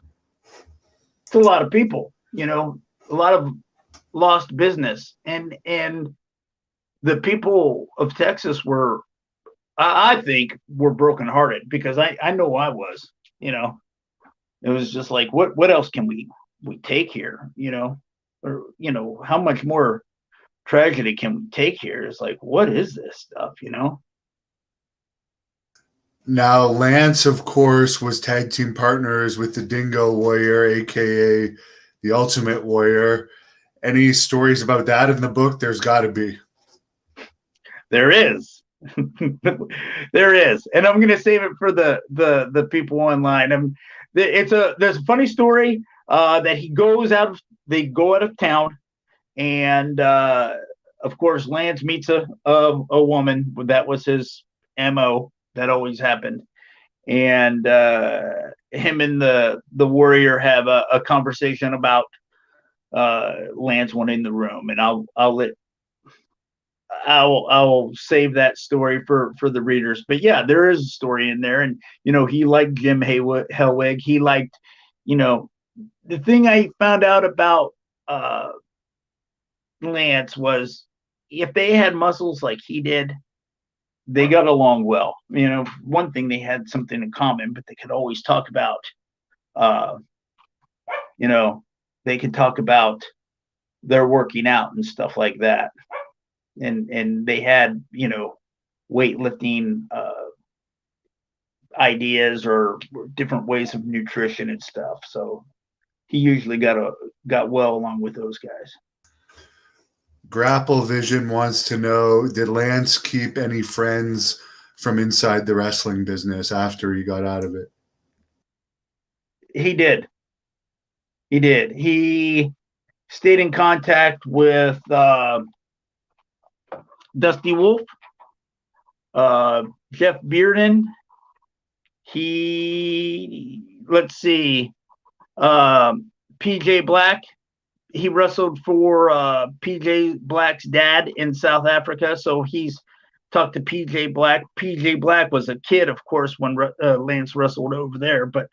a lot of people, a lot of lost business. And the people of Texas were, I think, were brokenhearted, because I know I was, it was just like, what else can we take here, or, how much more tragedy can we take here? It's like, what is this stuff, Now, Lance, of course, was tag team partners with the Dingo Warrior, aka the Ultimate Warrior. Any stories about that in the book? There's got to be. There is. There is, and I'm going to save it for the people online. There's a funny story that they go out of town, and of course Lance meets a woman. That was his MO. That always happened. And him and the Warrior have a conversation about Lance wanting the room, and I'll save that story for the readers. But yeah, there is a story in there, and he liked Jim Hellwig. He liked, the thing I found out about Lance was, if they had muscles like he did, they got along well. One thing, they had something in common, but they could always talk about, they could talk about their working out and stuff like that. And they had, weightlifting ideas or different ways of nutrition and stuff. So he usually got well along with those guys. Grapple Vision wants to know, did Lance keep any friends from inside the wrestling business after he got out of it? He did. He stayed in contact with Dusty Wolf, Jeff Bearden. PJ Black. He wrestled for PJ Black's dad in South Africa, so he's talked to PJ Black. PJ Black was a kid, of course, when Lance wrestled over there, but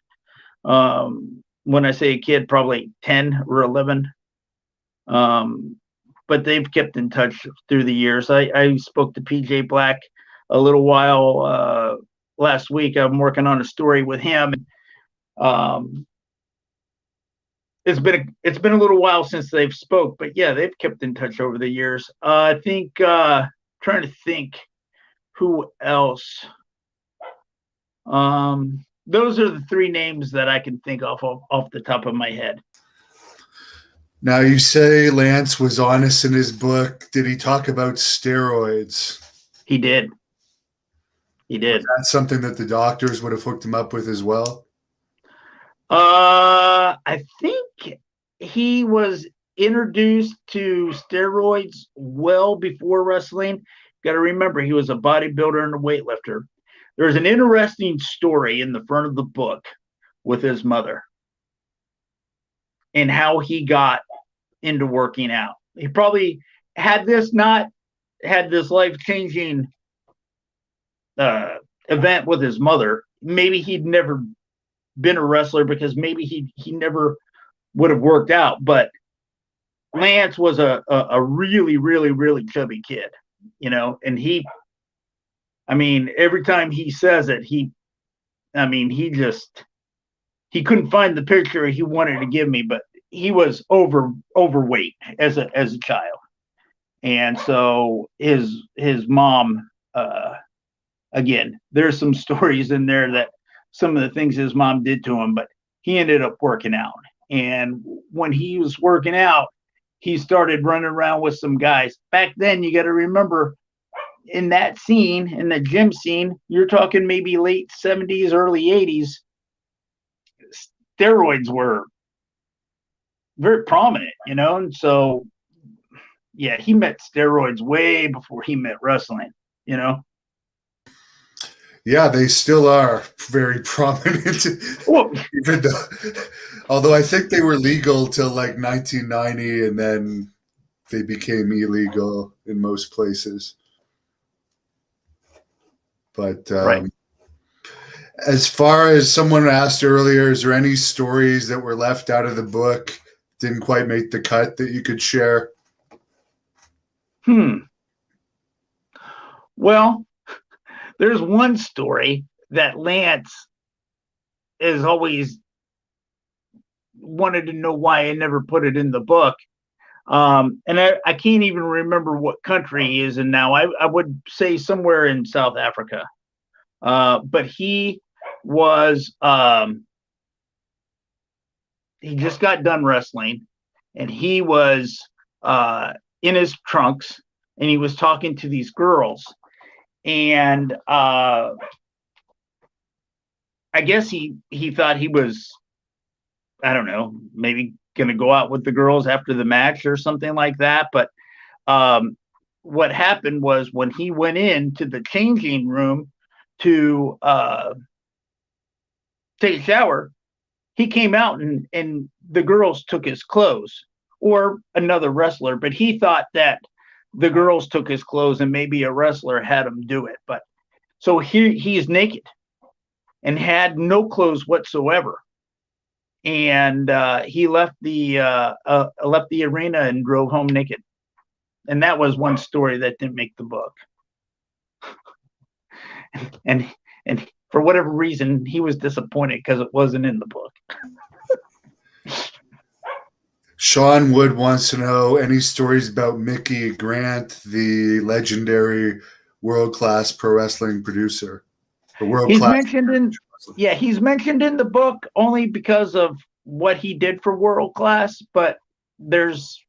when I say a kid, probably 10 or 11. But they've kept in touch through the years. I spoke to PJ Black a little while last week. I'm working on a story with him. It's been a little while since they've spoke, but yeah, they've kept in touch over the years. I think trying to think who else. Those are the three names that I can think off the top of my head. Now, you say Lance was honest in his book. Did he talk about steroids? He did. That's something that the doctors would have hooked him up with as well? I think he was introduced to steroids well before wrestling. Got to remember, he was a bodybuilder and a weightlifter. There's an interesting story in the front of the book with his mother. and how he got into working out. He probably had this not had this life-changing event with his mother, maybe he'd never been a wrestler, because maybe he never would have worked out. But Lance was a really, really, really chubby kid, and every time he says it, he couldn't find the picture he wanted to give me, but he was overweight as a child. And so his mom, again, there's some stories in there that some of the things his mom did to him, but he ended up working out. And when he was working out, he started running around with some guys. Back then, you got to remember, in that scene, in the gym scene, you're talking maybe late 70s, early 80s, steroids were very prominent, and so, yeah, he met steroids way before he met wrestling, Yeah, they still are very prominent. Well, Even though, although I think they were legal till like 1990, and then they became illegal in most places. But right. as far as someone asked earlier, is there any stories that were left out of the book, didn't quite make the cut, that you could share? Well, there's one story that Lance has always wanted to know why I never put it in the book. And I can't even remember what country he is in now. I would say somewhere in South Africa. But he was, he just got done wrestling, and he was in his trunks, and he was talking to these girls. And I guess he thought he was, I don't know, maybe going to go out with the girls after the match or something like that. But what happened was, when he went into the changing room to take a shower, he came out and the girls took his clothes, or another wrestler, but he thought that the girls took his clothes and maybe a wrestler had him do it. But so he's naked and had no clothes whatsoever. And he left the arena and drove home naked. And that was one story that didn't make the book. and for whatever reason, he was disappointed because it wasn't in the book. Sean Wood wants to know any stories about Mickey Grant, the legendary world-class pro wrestling producer. He's mentioned in the book only because of what he did for World Class, but Lance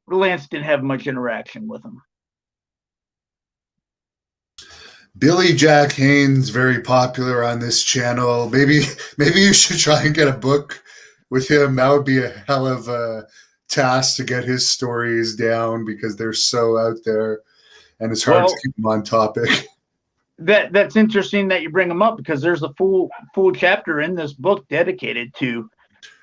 didn't have much interaction with him. Billy Jack Haynes, very popular on this channel. Maybe you should try and get a book with him. That would be a hell of a task to get his stories down, because they're so out there, and it's hard to keep them on topic. That's interesting that you bring him up, because there's a full chapter in this book dedicated to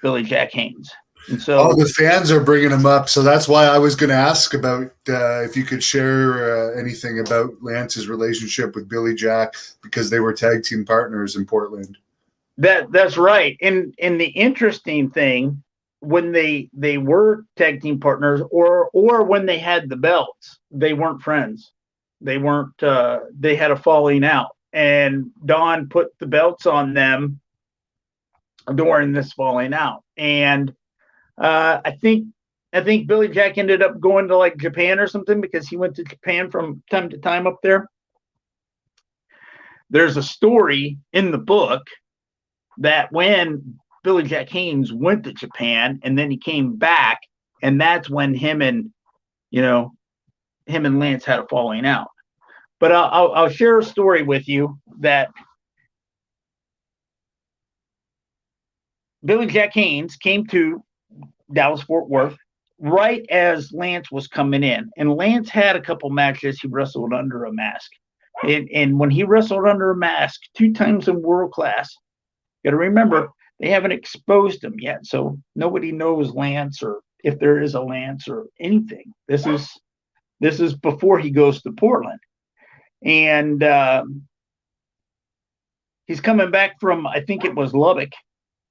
Billy Jack Haynes. And so, the fans are bringing him up, so that's why I was going to ask about if you could share anything about Lance's relationship with Billy Jack, because they were tag team partners in Portland. That's right. And the interesting thing, when they were tag team partners, or when they had the belts, they weren't friends. They weren't. They had a falling out, and Don put the belts on them during this falling out. And I think Billy Jack ended up going to like Japan or something, because he went to Japan from time to time up there. There's a story in the book that when Billy Jack Haynes went to Japan and then he came back, and that's when him and Lance had a falling out. But I'll share a story with you that Billy Jack Haynes came to Dallas-Fort Worth right as Lance was coming in. And Lance had a couple matches he wrestled under a mask. And when he wrestled under a mask 2 times in World Class, you got to remember, they haven't exposed him yet, so nobody knows Lance or if there is a Lance or anything. This is before he goes to Portland, and he's coming back from, I think it was Lubbock,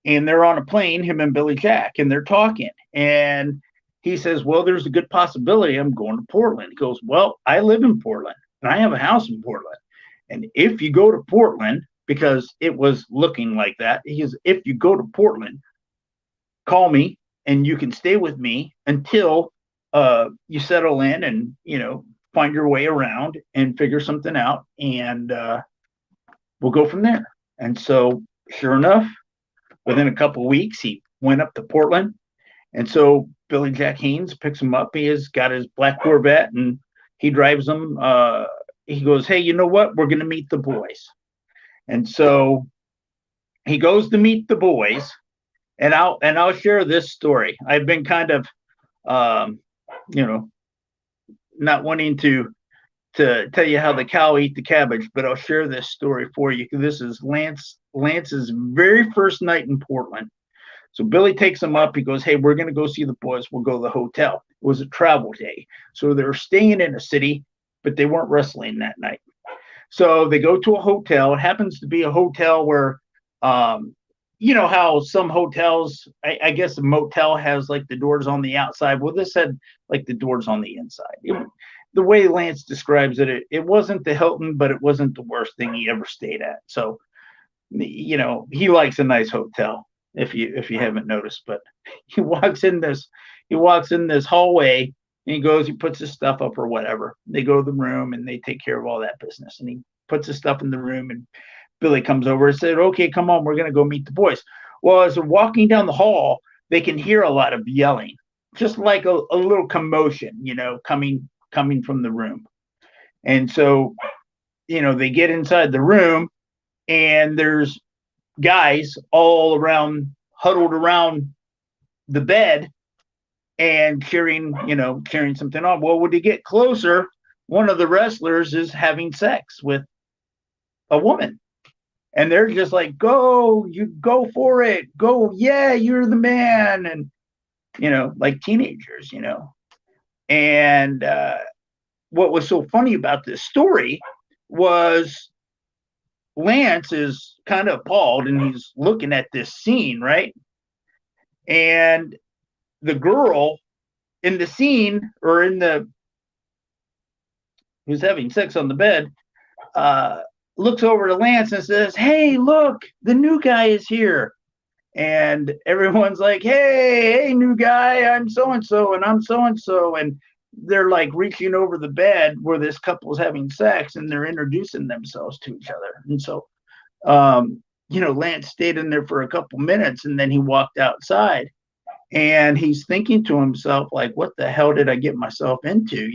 and they're on a plane, him and Billy Jack, and they're talking, and he says, well, there's a good possibility I'm going to Portland. He goes, well, I live in Portland and I have a house in Portland, and if you go to Portland, because it was looking like that, he says, if you go to Portland, call me and you can stay with me until you settle in and find your way around and figure something out, and we'll go from there. And so sure enough, within a couple of weeks, he went up to Portland. And so Billy Jack Haynes picks him up. He has got his black Corvette and he drives them. He goes, hey, you know what? We're going to meet the boys. And so he goes to meet the boys. And I'll share this story. I've been kind of, not wanting to tell you how the cow ate the cabbage, but I'll share this story for you. This is Lance's very first night in Portland. So Billy takes him up. He goes, hey, we're going to go see the boys. We'll go to the hotel. It was a travel day. So they're staying in a city, but they weren't wrestling that night. So they go to a hotel. It happens to be a hotel where, you know how some hotels, I guess a motel has like the doors on the outside. Well, this had like the doors on the inside. The way Lance describes it, it wasn't the Hilton, but it wasn't the worst thing he ever stayed at. So, he likes a nice hotel, if you haven't noticed. But he walks in this hallway and he puts his stuff up or whatever. They go to the room and they take care of all that business. And he puts his stuff in the room, and Billy comes over and said, okay, come on, we're going to go meet the boys. Well, as they're walking down the hall, they can hear a lot of yelling, just like a little commotion, coming from the room. And so, they get inside the room and there's guys all around, huddled around the bed and cheering something on. Well, when they get closer, one of the wrestlers is having sex with a woman. And they're just like, go, you go for it. Go. Yeah, you're the man. And, like teenagers, And what was so funny about this story was Lance is kind of appalled and he's looking at this scene, right? And the girl in the scene, or who's having sex on the bed, looks over to Lance and says, hey, look, the new guy is here. And everyone's like, hey, new guy, I'm so-and-so and I'm so-and-so. And they're like reaching over the bed where this couple is having sex and they're introducing themselves to each other. And so, Lance stayed in there for a couple minutes and then he walked outside and he's thinking to himself, like, what the hell did I get myself into,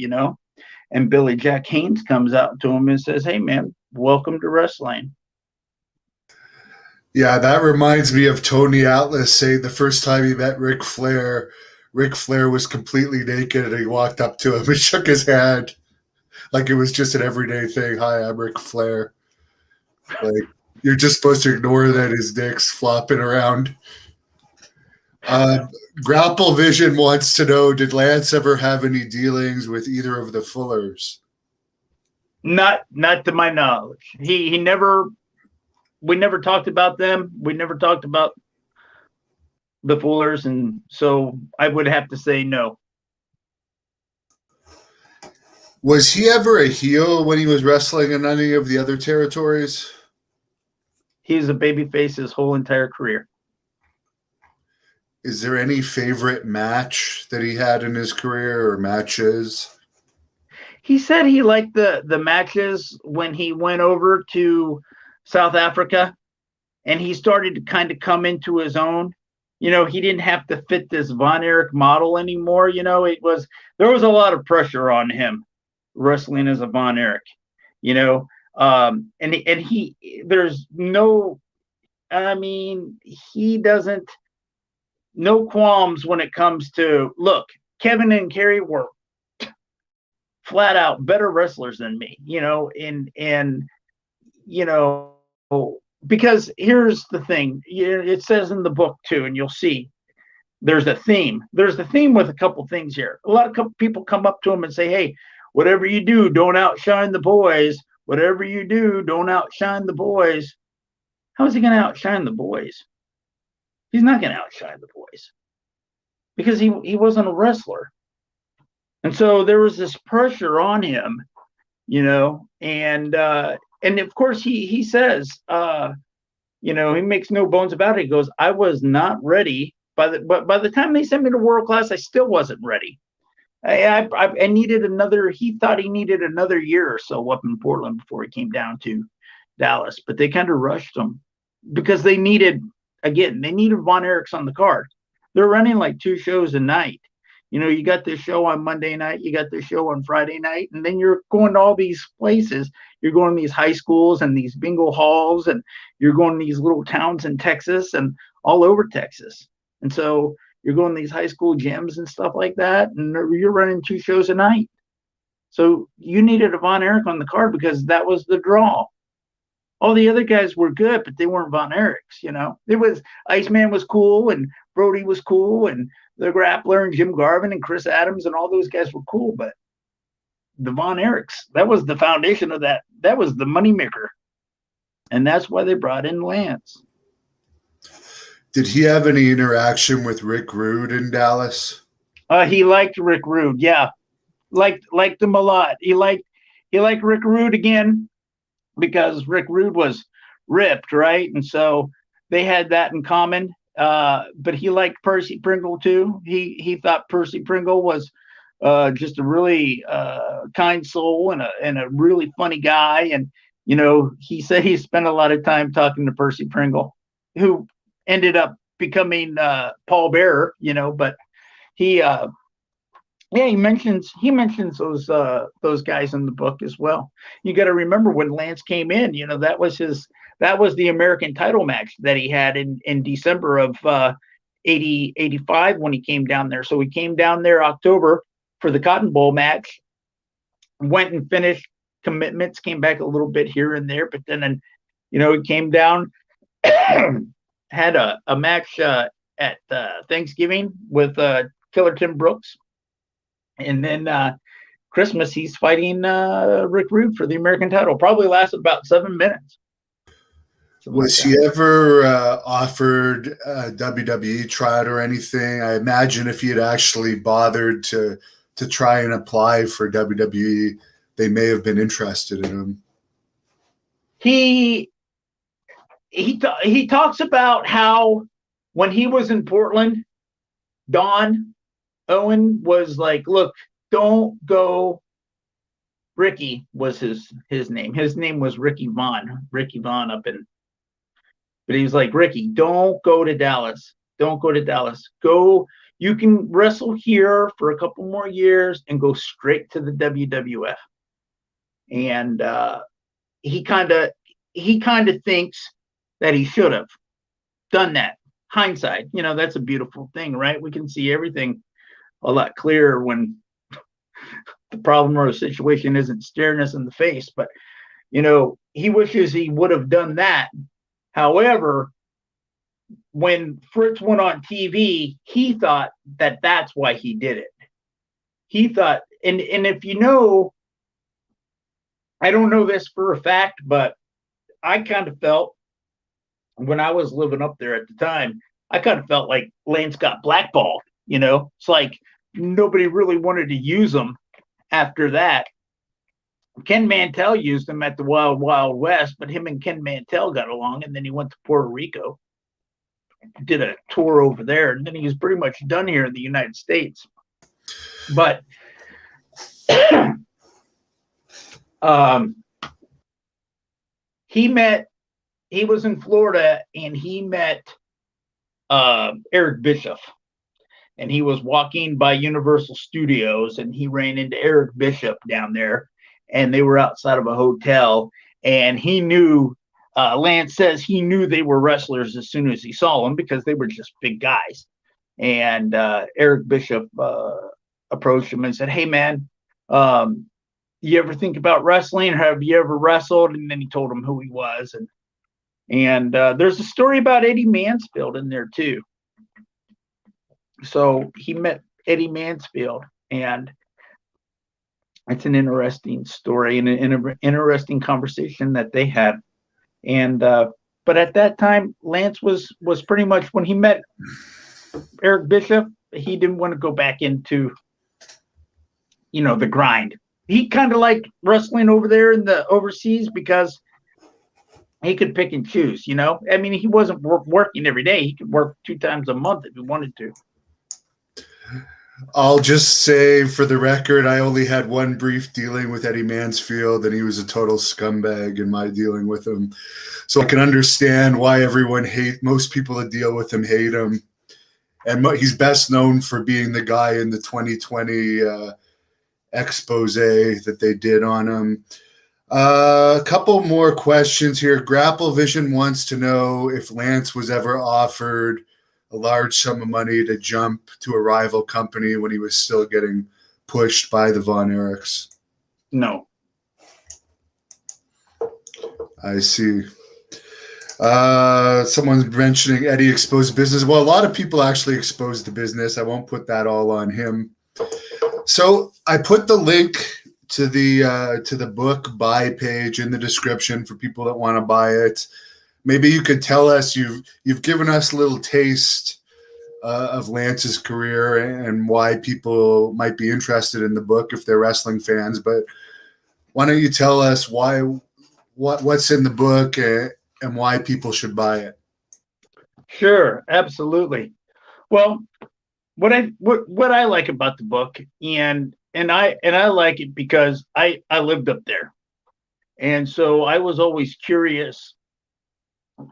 And Billy Jack Haynes comes out to him and says, hey, man, welcome to wrestling. Yeah, that reminds me of Tony Atlas saying the first time he met Ric Flair was completely naked and he walked up to him and shook his hand like it was just an everyday thing. Hi, I'm Ric Flair. Like, you're just supposed to ignore that his dick's flopping around. Grapple Vision wants to know, did Lance ever have any dealings with either of the Fullers? Not to my knowledge. We never talked about them. We never talked about the Fullers, and so I would have to say no. Was he ever a heel when he was wrestling in any of the other territories? He's a babyface his whole entire career. Is there any favorite match that he had in his career or matches? He said he liked the matches when he went over to South Africa and he started to kind of come into his own. He didn't have to fit this Von Erich model anymore. There was a lot of pressure on him wrestling as a Von Erich, he doesn't, no qualms when it comes to, look, Kevin and Kerry were flat out better wrestlers than me, and because here's the thing. It says in the book too, and you'll see there's a theme. There's a theme with a couple things here. A lot of people come up to him and say, "Hey, whatever you do, don't outshine the boys. Whatever you do, don't outshine the boys." How is he going to outshine the boys? He's not going to outshine the boys because he wasn't a wrestler. And so there was this pressure on him, and of course he says, he makes no bones about it. He goes, "I was not ready. But by the time they sent me to world class, I still wasn't ready. I needed another. He thought he needed another year or so up in Portland before he came down to Dallas. But they kind of rushed him because they needed Von Erichs on the card. They're running like 2 shows a night. You got this show on Monday night, you got this show on Friday night, and then you're going to all these places. You're going to these high schools and these bingo halls, and you're going to these little towns in Texas and all over Texas. And so you're going to these high school gyms and stuff like that, and you're running 2 shows a night. So you needed a Von Erich on the card because that was the draw. All the other guys were good, but they weren't Von Erichs. It was Iceman was cool, and Brody was cool, and the Grappler and Jim Garvin and Chris Adams and all those guys were cool, but the Von Erichs, that was the foundation of that. That was the moneymaker. And that's why they brought in Lance. Did he have any interaction with Rick Rude in Dallas? He liked Rick Rude, yeah. Liked him a lot. He liked Rick Rude again because Rick Rude was ripped, right? And so they had that in common. But he liked Percy Pringle too. He thought Percy Pringle was just a really kind soul and a really funny guy. And he said he spent a lot of time talking to Percy Pringle, who ended up becoming Paul Bearer. But he mentions those guys in the book as well. You got to remember when Lance came in. That was the American title match that he had in December of 85 when he came down there. So he came down there October for the Cotton Bowl match, went and finished commitments, came back a little bit here and there, but then he came down, had a match at Thanksgiving with Killer Tim Brooks, and then Christmas he's fighting Rick Rude for the American title. Probably lasted about 7 minutes. Was he ever offered a WWE tryout or anything? I imagine if he had actually bothered to try and apply for WWE, they may have been interested in him. He talks about how when he was in Portland, Don Owen was like, "Look, don't go." Ricky was his name. His name was Ricky Vaughn up in. But he was like, "Ricky, don't go to Dallas. Don't go to Dallas. Go. You can wrestle here for a couple more years and go straight to the WWF." And he kind of thinks that he should have done that. Hindsight, that's a beautiful thing, right? We can see everything a lot clearer when the problem or the situation isn't staring us in the face. But he wishes he would have done that. However, when Fritz went on TV, he thought that that's why he did it. He thought, and if I don't know this for a fact, but I kind of felt when I was living up there at the time, I kind of felt like Lance got blackballed. It's like nobody really wanted to use him after that. Ken Mantell used him at the Wild Wild West, but him and Ken Mantell got along, and then he went to Puerto Rico, did a tour over there, and then he was pretty much done here in the United States. But he was in Florida, and he met Eric Bischoff. And he was walking by Universal Studios, and he ran into Eric Bischoff down there, and they were outside of a hotel, and he knew, Lance says he knew they were wrestlers as soon as he saw them because they were just big guys. And Eric Bischoff approached him and said, "Hey, man, you ever think about wrestling? Have you ever wrestled?" And then he told him who he was. And And there's a story about Eddie Mansfield in there too. So he met Eddie Mansfield, and it's an interesting story and an interesting conversation that they had. And but at that time, Lance was pretty much, when he met Eric Bishop, he didn't want to go back into, the grind. He kind of liked wrestling over there in the overseas because he could pick and choose. I mean, he wasn't working every day. He could work 2 times a month if he wanted to. I'll just say for the record, I only had one brief dealing with Eddie Mansfield, and he was a total scumbag in my dealing with him. So I can understand why most people that deal with him hate him. And he's best known for being the guy in the 2020 expose that they did on him. A couple more questions here. Grapple Vision wants to know if Lance was ever offered a large sum of money to jump to a rival company when he was still getting pushed by the Von Erichs. No. I see. Someone's mentioning Eddie exposed business. Well, a lot of people actually exposed the business. I won't put that all on him. So I put the link to the book buy page in the description for people that want to buy it. Maybe you could tell us, you've given us a little taste of Lance's career and why people might be interested in the book if they're wrestling fans. But why don't you tell us what's in the book and why people should buy it? Sure, absolutely. Well, what I like about the book, and I like it because I lived up there, and so I was always curious.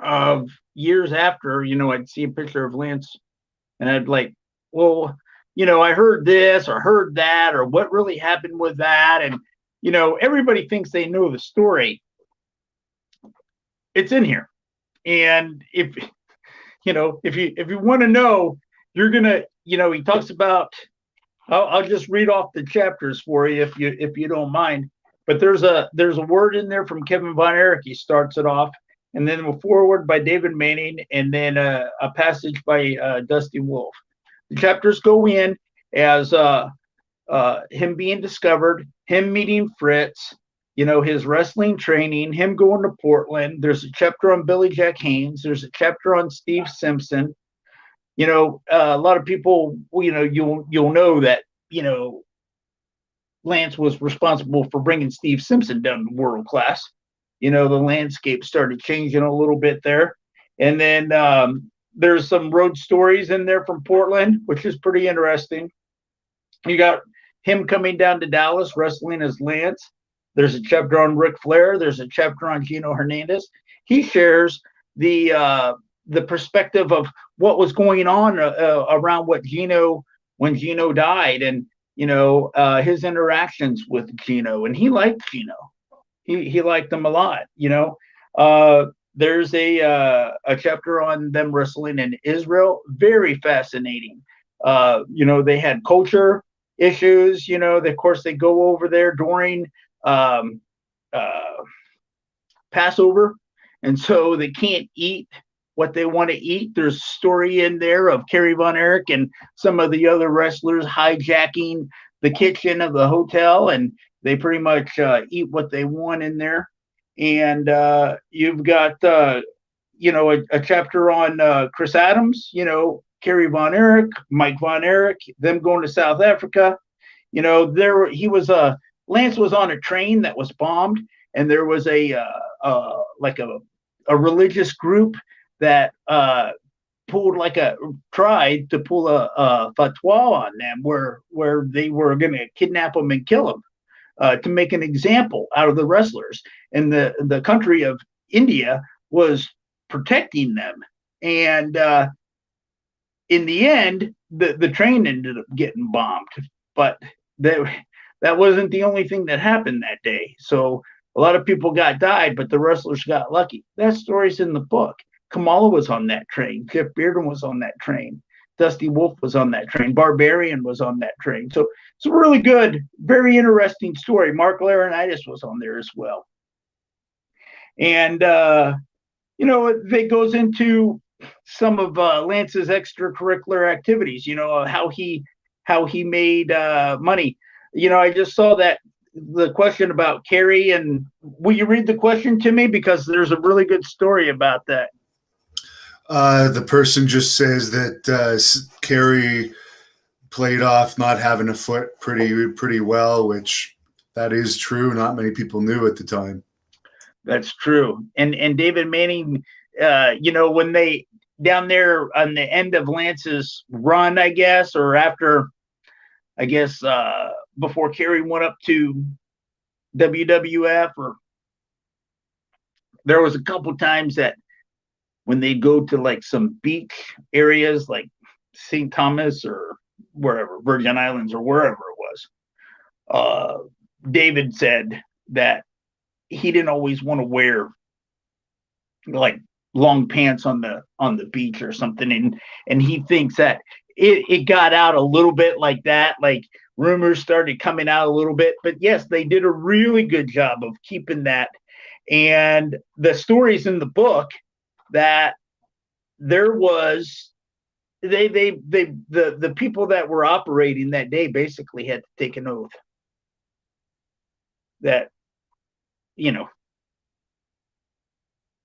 Of years after, I'd see a picture of Lance, and I'd like, well, I heard this or heard that, or what really happened with that, and everybody thinks they know the story. It's in here, and if you want to know, you're gonna, he talks about. I'll just read off the chapters for you if you don't mind. But there's a word in there from Kevin Von Erich. He starts it off, and then a foreword by David Manning, and then a passage by Dusty Wolf. The chapters go in as him being discovered, him meeting Fritz, his wrestling training, him going to Portland. There's a chapter on Billy Jack Haynes. There's a chapter on Steve Simpson. A lot of people, you'll know that, Lance was responsible for bringing Steve Simpson down to world class. The landscape started changing a little bit there. And then there's some road stories in there from Portland, which is pretty interesting. You got him coming down to Dallas, wrestling as Lance. There's a chapter on Ric Flair. There's a chapter on Gino Hernandez. He shares the perspective of what was going on around when Gino died, and his interactions with Gino, and he liked Gino. He liked him a lot. There's a chapter on them wrestling in Israel. Very fascinating. They had culture issues. Of course, they go over there during Passover, and so they can't eat what they want to eat. There's a story in there of Kerry Von Erich and some of the other wrestlers hijacking the kitchen of the hotel, and they pretty much eat what they want in there. And you've got a chapter on Chris Adams, Kerry Von Erich, Mike Von Erich, them going to South Africa. Lance was on a train that was bombed, and there was a religious group that tried to pull a fatwa on them where they were going to kidnap them and kill them to make an example out of the wrestlers. And the country of India was protecting them. And in the end, the train ended up getting bombed. But that wasn't the only thing that happened that day. So a lot of people died, but the wrestlers got lucky. That story's in the book. Kamala was on that train. Jeff Bearden was on that train. Dusty Wolf was on that train. Barbarian was on that train. So it's a really good, very interesting story. Mark Laurinaitis was on there as well. And It goes into some of Lance's extracurricular activities. How he made money. I just saw that the question about Kerry, and will you read the question to me, because there's a really good story about that. The person just says that Kerry played off not having a foot pretty well, which that is true. Not many people knew at the time. That's true. And David Manning, when they down there on the end of Lance's run, I guess, or after, I guess, before Kerry went up to WWF, or there was a couple times that when they go to like some beach areas like St. Thomas or wherever, Virgin Islands or wherever it was, David said that he didn't always want to wear like long pants on the beach or something, and he thinks that it got out a little bit like that, like rumors started coming out a little bit. But yes, they did a really good job of keeping that. And the stories in the book that there was, the people that were operating that day basically had to take an oath that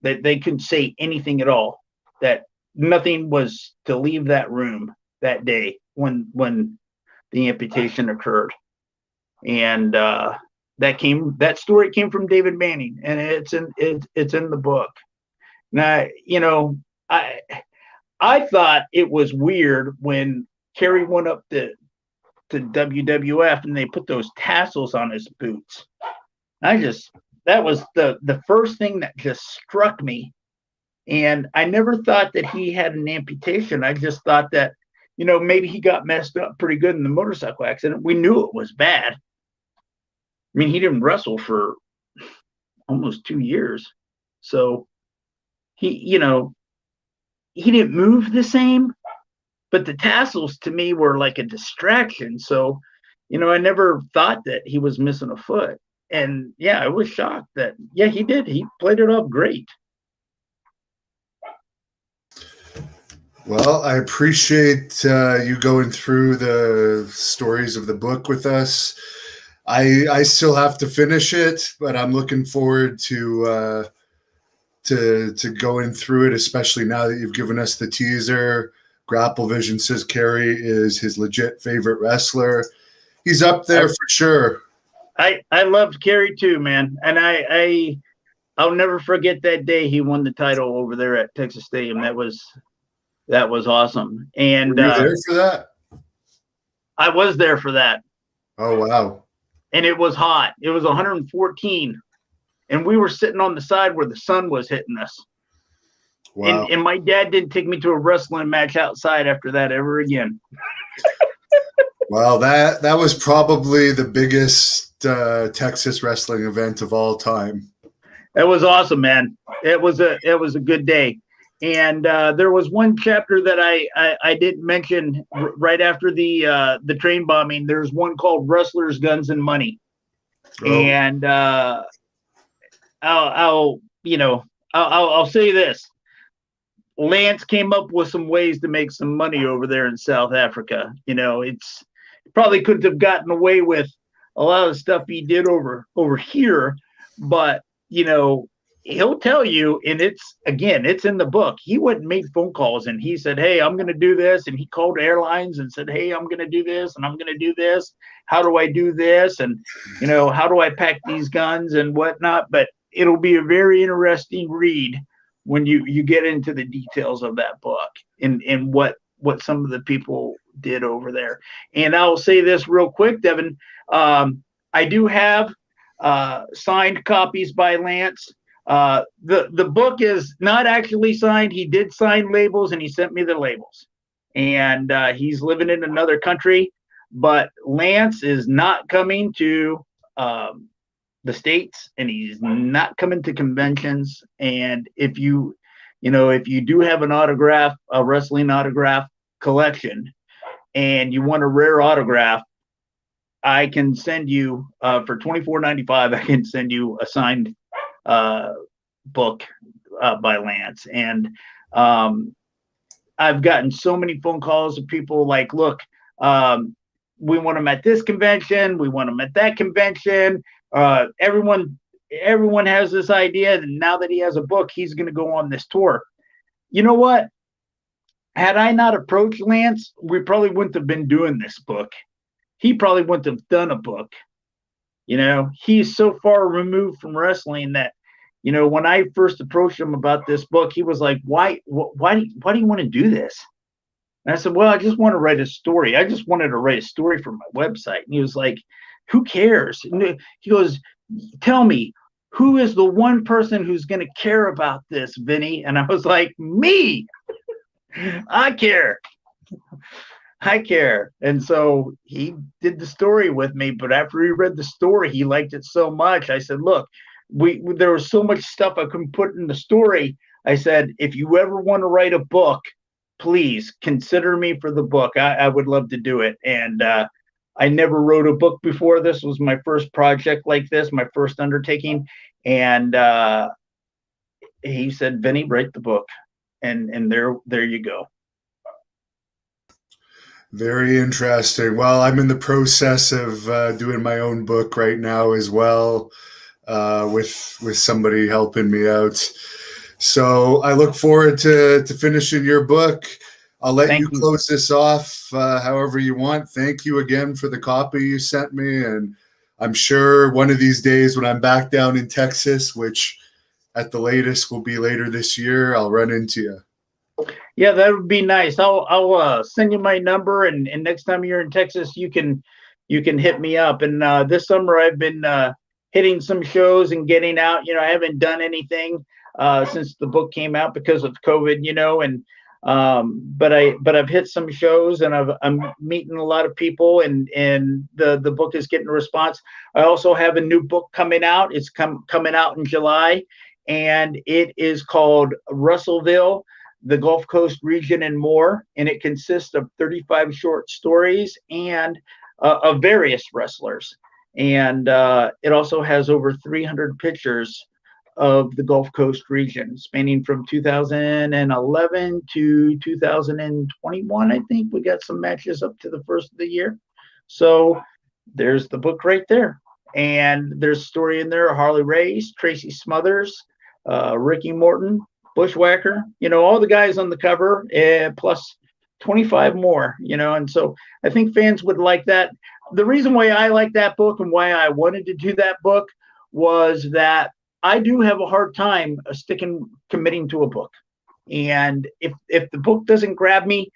that they couldn't say anything at all, that nothing was to leave that room that day when the amputation occurred. And that story came from David Manning, and it's in the book. Now, I thought it was weird when Kerry went up to WWF and they put those tassels on his boots. That was the first thing that just struck me. And I never thought that he had an amputation. I just thought that, maybe he got messed up pretty good in the motorcycle accident. We knew it was bad. I mean, he didn't wrestle for almost 2 years. So he didn't move the same, but the tassels to me were like a distraction. So, I never thought that he was missing a foot. And yeah, I was shocked that, yeah, he did. He played it off great. Well, I appreciate you going through the stories of the book with us. I still have to finish it, but I'm looking forward to going through it, especially now that you've given us the teaser. Grapple Vision says Kerry is his legit favorite wrestler. He's up there for sure. I loved Kerry too, man, and I'll never forget that day he won the title over there at Texas Stadium. That was awesome. And were you there for that? I was there for that. Oh wow! And it was hot. It was 114, and we were sitting on the side where the sun was hitting us. Wow! And my dad didn't take me to a wrestling match outside after that ever again. Well, that was probably the biggest Texas wrestling event of all time. That was awesome, man. It was a good day. And there was one chapter that I didn't mention right after the train bombing. There's one called Wrestlers, Guns, and Money. Oh. And I'll say this. Lance came up with some ways to make some money over there in South Africa. It's probably couldn't have gotten away with a lot of stuff he did over here, but he'll tell you, and it's in the book. He went and made phone calls and he said, "Hey, I'm going to do this." And he called airlines and said, "Hey, I'm going to do this and I'm going to do this. How do I do this? And, how do I pack these guns and whatnot?" But it'll be a very interesting read when you get into the details of that book and what some of the people did over there. And I'll say this real quick, Devin. I do have signed copies by Lance. The book is not actually signed. He did sign labels and he sent me the labels. And he's living in another country. But Lance is not coming to the States, and he's not coming to conventions. And if you do have a wrestling autograph collection and you want a rare autograph, I can send you for $24.95. I can send you a signed book by Lance. And um, I've gotten so many phone calls of people like, look, we want them at this convention, we want them at that convention. Everyone has this idea, and now that he has a book, he's going to go on this tour. You know what? Had I not approached Lance, we probably wouldn't have been doing this book. He probably wouldn't have done a book. He's so far removed from wrestling that, when I first approached him about this book, he was like, why do you want to do this? And I said, well, I just want to write a story. I just wanted to write a story for my website. And he was like, who cares? And he goes, tell me, who is the one person who's going to care about this, Vinny? And I was like, me. I care. And so he did the story with me, but after he read the story, he liked it so much. I said, look, there was so much stuff I couldn't put in the story. I said, if you ever want to write a book, please consider me for the book. I would love to do it. And I never wrote a book before. This was my first project like this, my first undertaking. And he said, Vinny, write the book. And there you go. Very interesting. Well, I'm in the process of doing my own book right now as well, with somebody helping me out. So I look forward to finishing your book. I'll let you close this off however you want. Thank you again for the copy you sent me. And I'm sure one of these days when I'm back down in Texas, which at the latest will be later this year, I'll run into you. Yeah, that would be nice. I'll send you my number, and next time you're in Texas, you can hit me up. And this summer I've been hitting some shows and getting out. I haven't done anything since the book came out because of COVID. But I've hit some shows, and I'm meeting a lot of people, and the book is getting a response. I also have a new book coming out. It's coming out in July, and it is called Russellville, the Gulf Coast region, and more. And it consists of 35 short stories and of various wrestlers. And it also has over 300 pictures of the Gulf Coast region, spanning from 2011 to 2021. I think we got some matches up to the first of the year. So there's the book right there. And there's a story in there: Harley Race, Tracy Smothers, Ricky Morton, Bushwhacker, all the guys on the cover, plus 25 more, and so I think fans would like that. The reason why I like that book and why I wanted to do that book was that I do have a hard time committing to a book. And if the book doesn't grab me,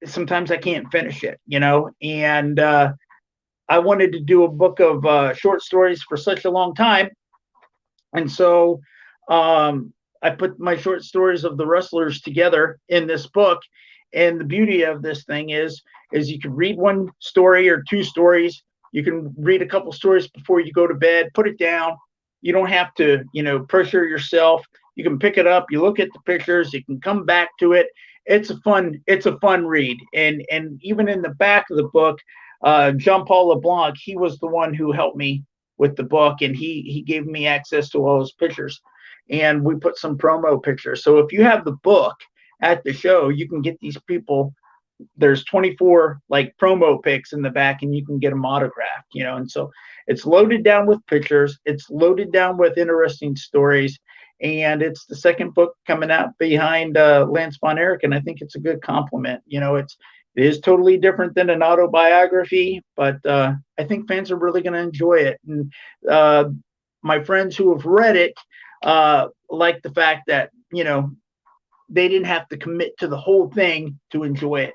sometimes I can't finish it, and I wanted to do a book of short stories for such a long time. And so I put my short stories of the wrestlers together in this book. And the beauty of this thing is you can read one story or two stories. You can read a couple stories before you go to bed, put it down. You don't have to, pressure yourself. You can pick it up. You look at the pictures. You can come back to it. It's a fun read. And even in the back of the book, Jean-Paul LeBlanc, he was the one who helped me with the book, and he gave me access to all those pictures. And we put some promo pictures. So if you have the book at the show, you can get these people. There's 24 like promo pics in the back, and you can get them autographed, and so it's loaded down with pictures. It's loaded down with interesting stories. And it's the second book coming out behind Lance Von Erich. And I think it's a good compliment. It is totally different than an autobiography, but I think fans are really going to enjoy it. And my friends who have read it, like the fact that, they didn't have to commit to the whole thing to enjoy it,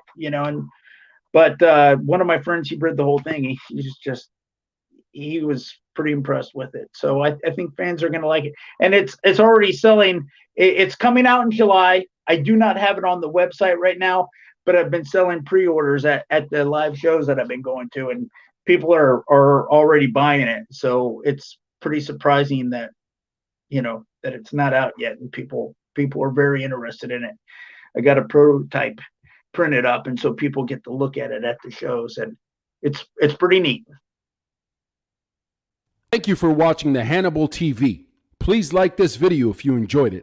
but one of my friends, he read the whole thing. He was pretty impressed with it. So I think fans are going to like it. And it's already selling. It's coming out in July. I do not have it on the website right now, but I've been selling pre-orders at the live shows that I've been going to, and people are already buying it. So it's pretty surprising that, that it's not out yet, and people are very interested in it. I got a prototype printed up, and so people get to look at it at the shows, and it's pretty neat. Thank you for watching the Hannibal TV. Please like this video if you enjoyed it.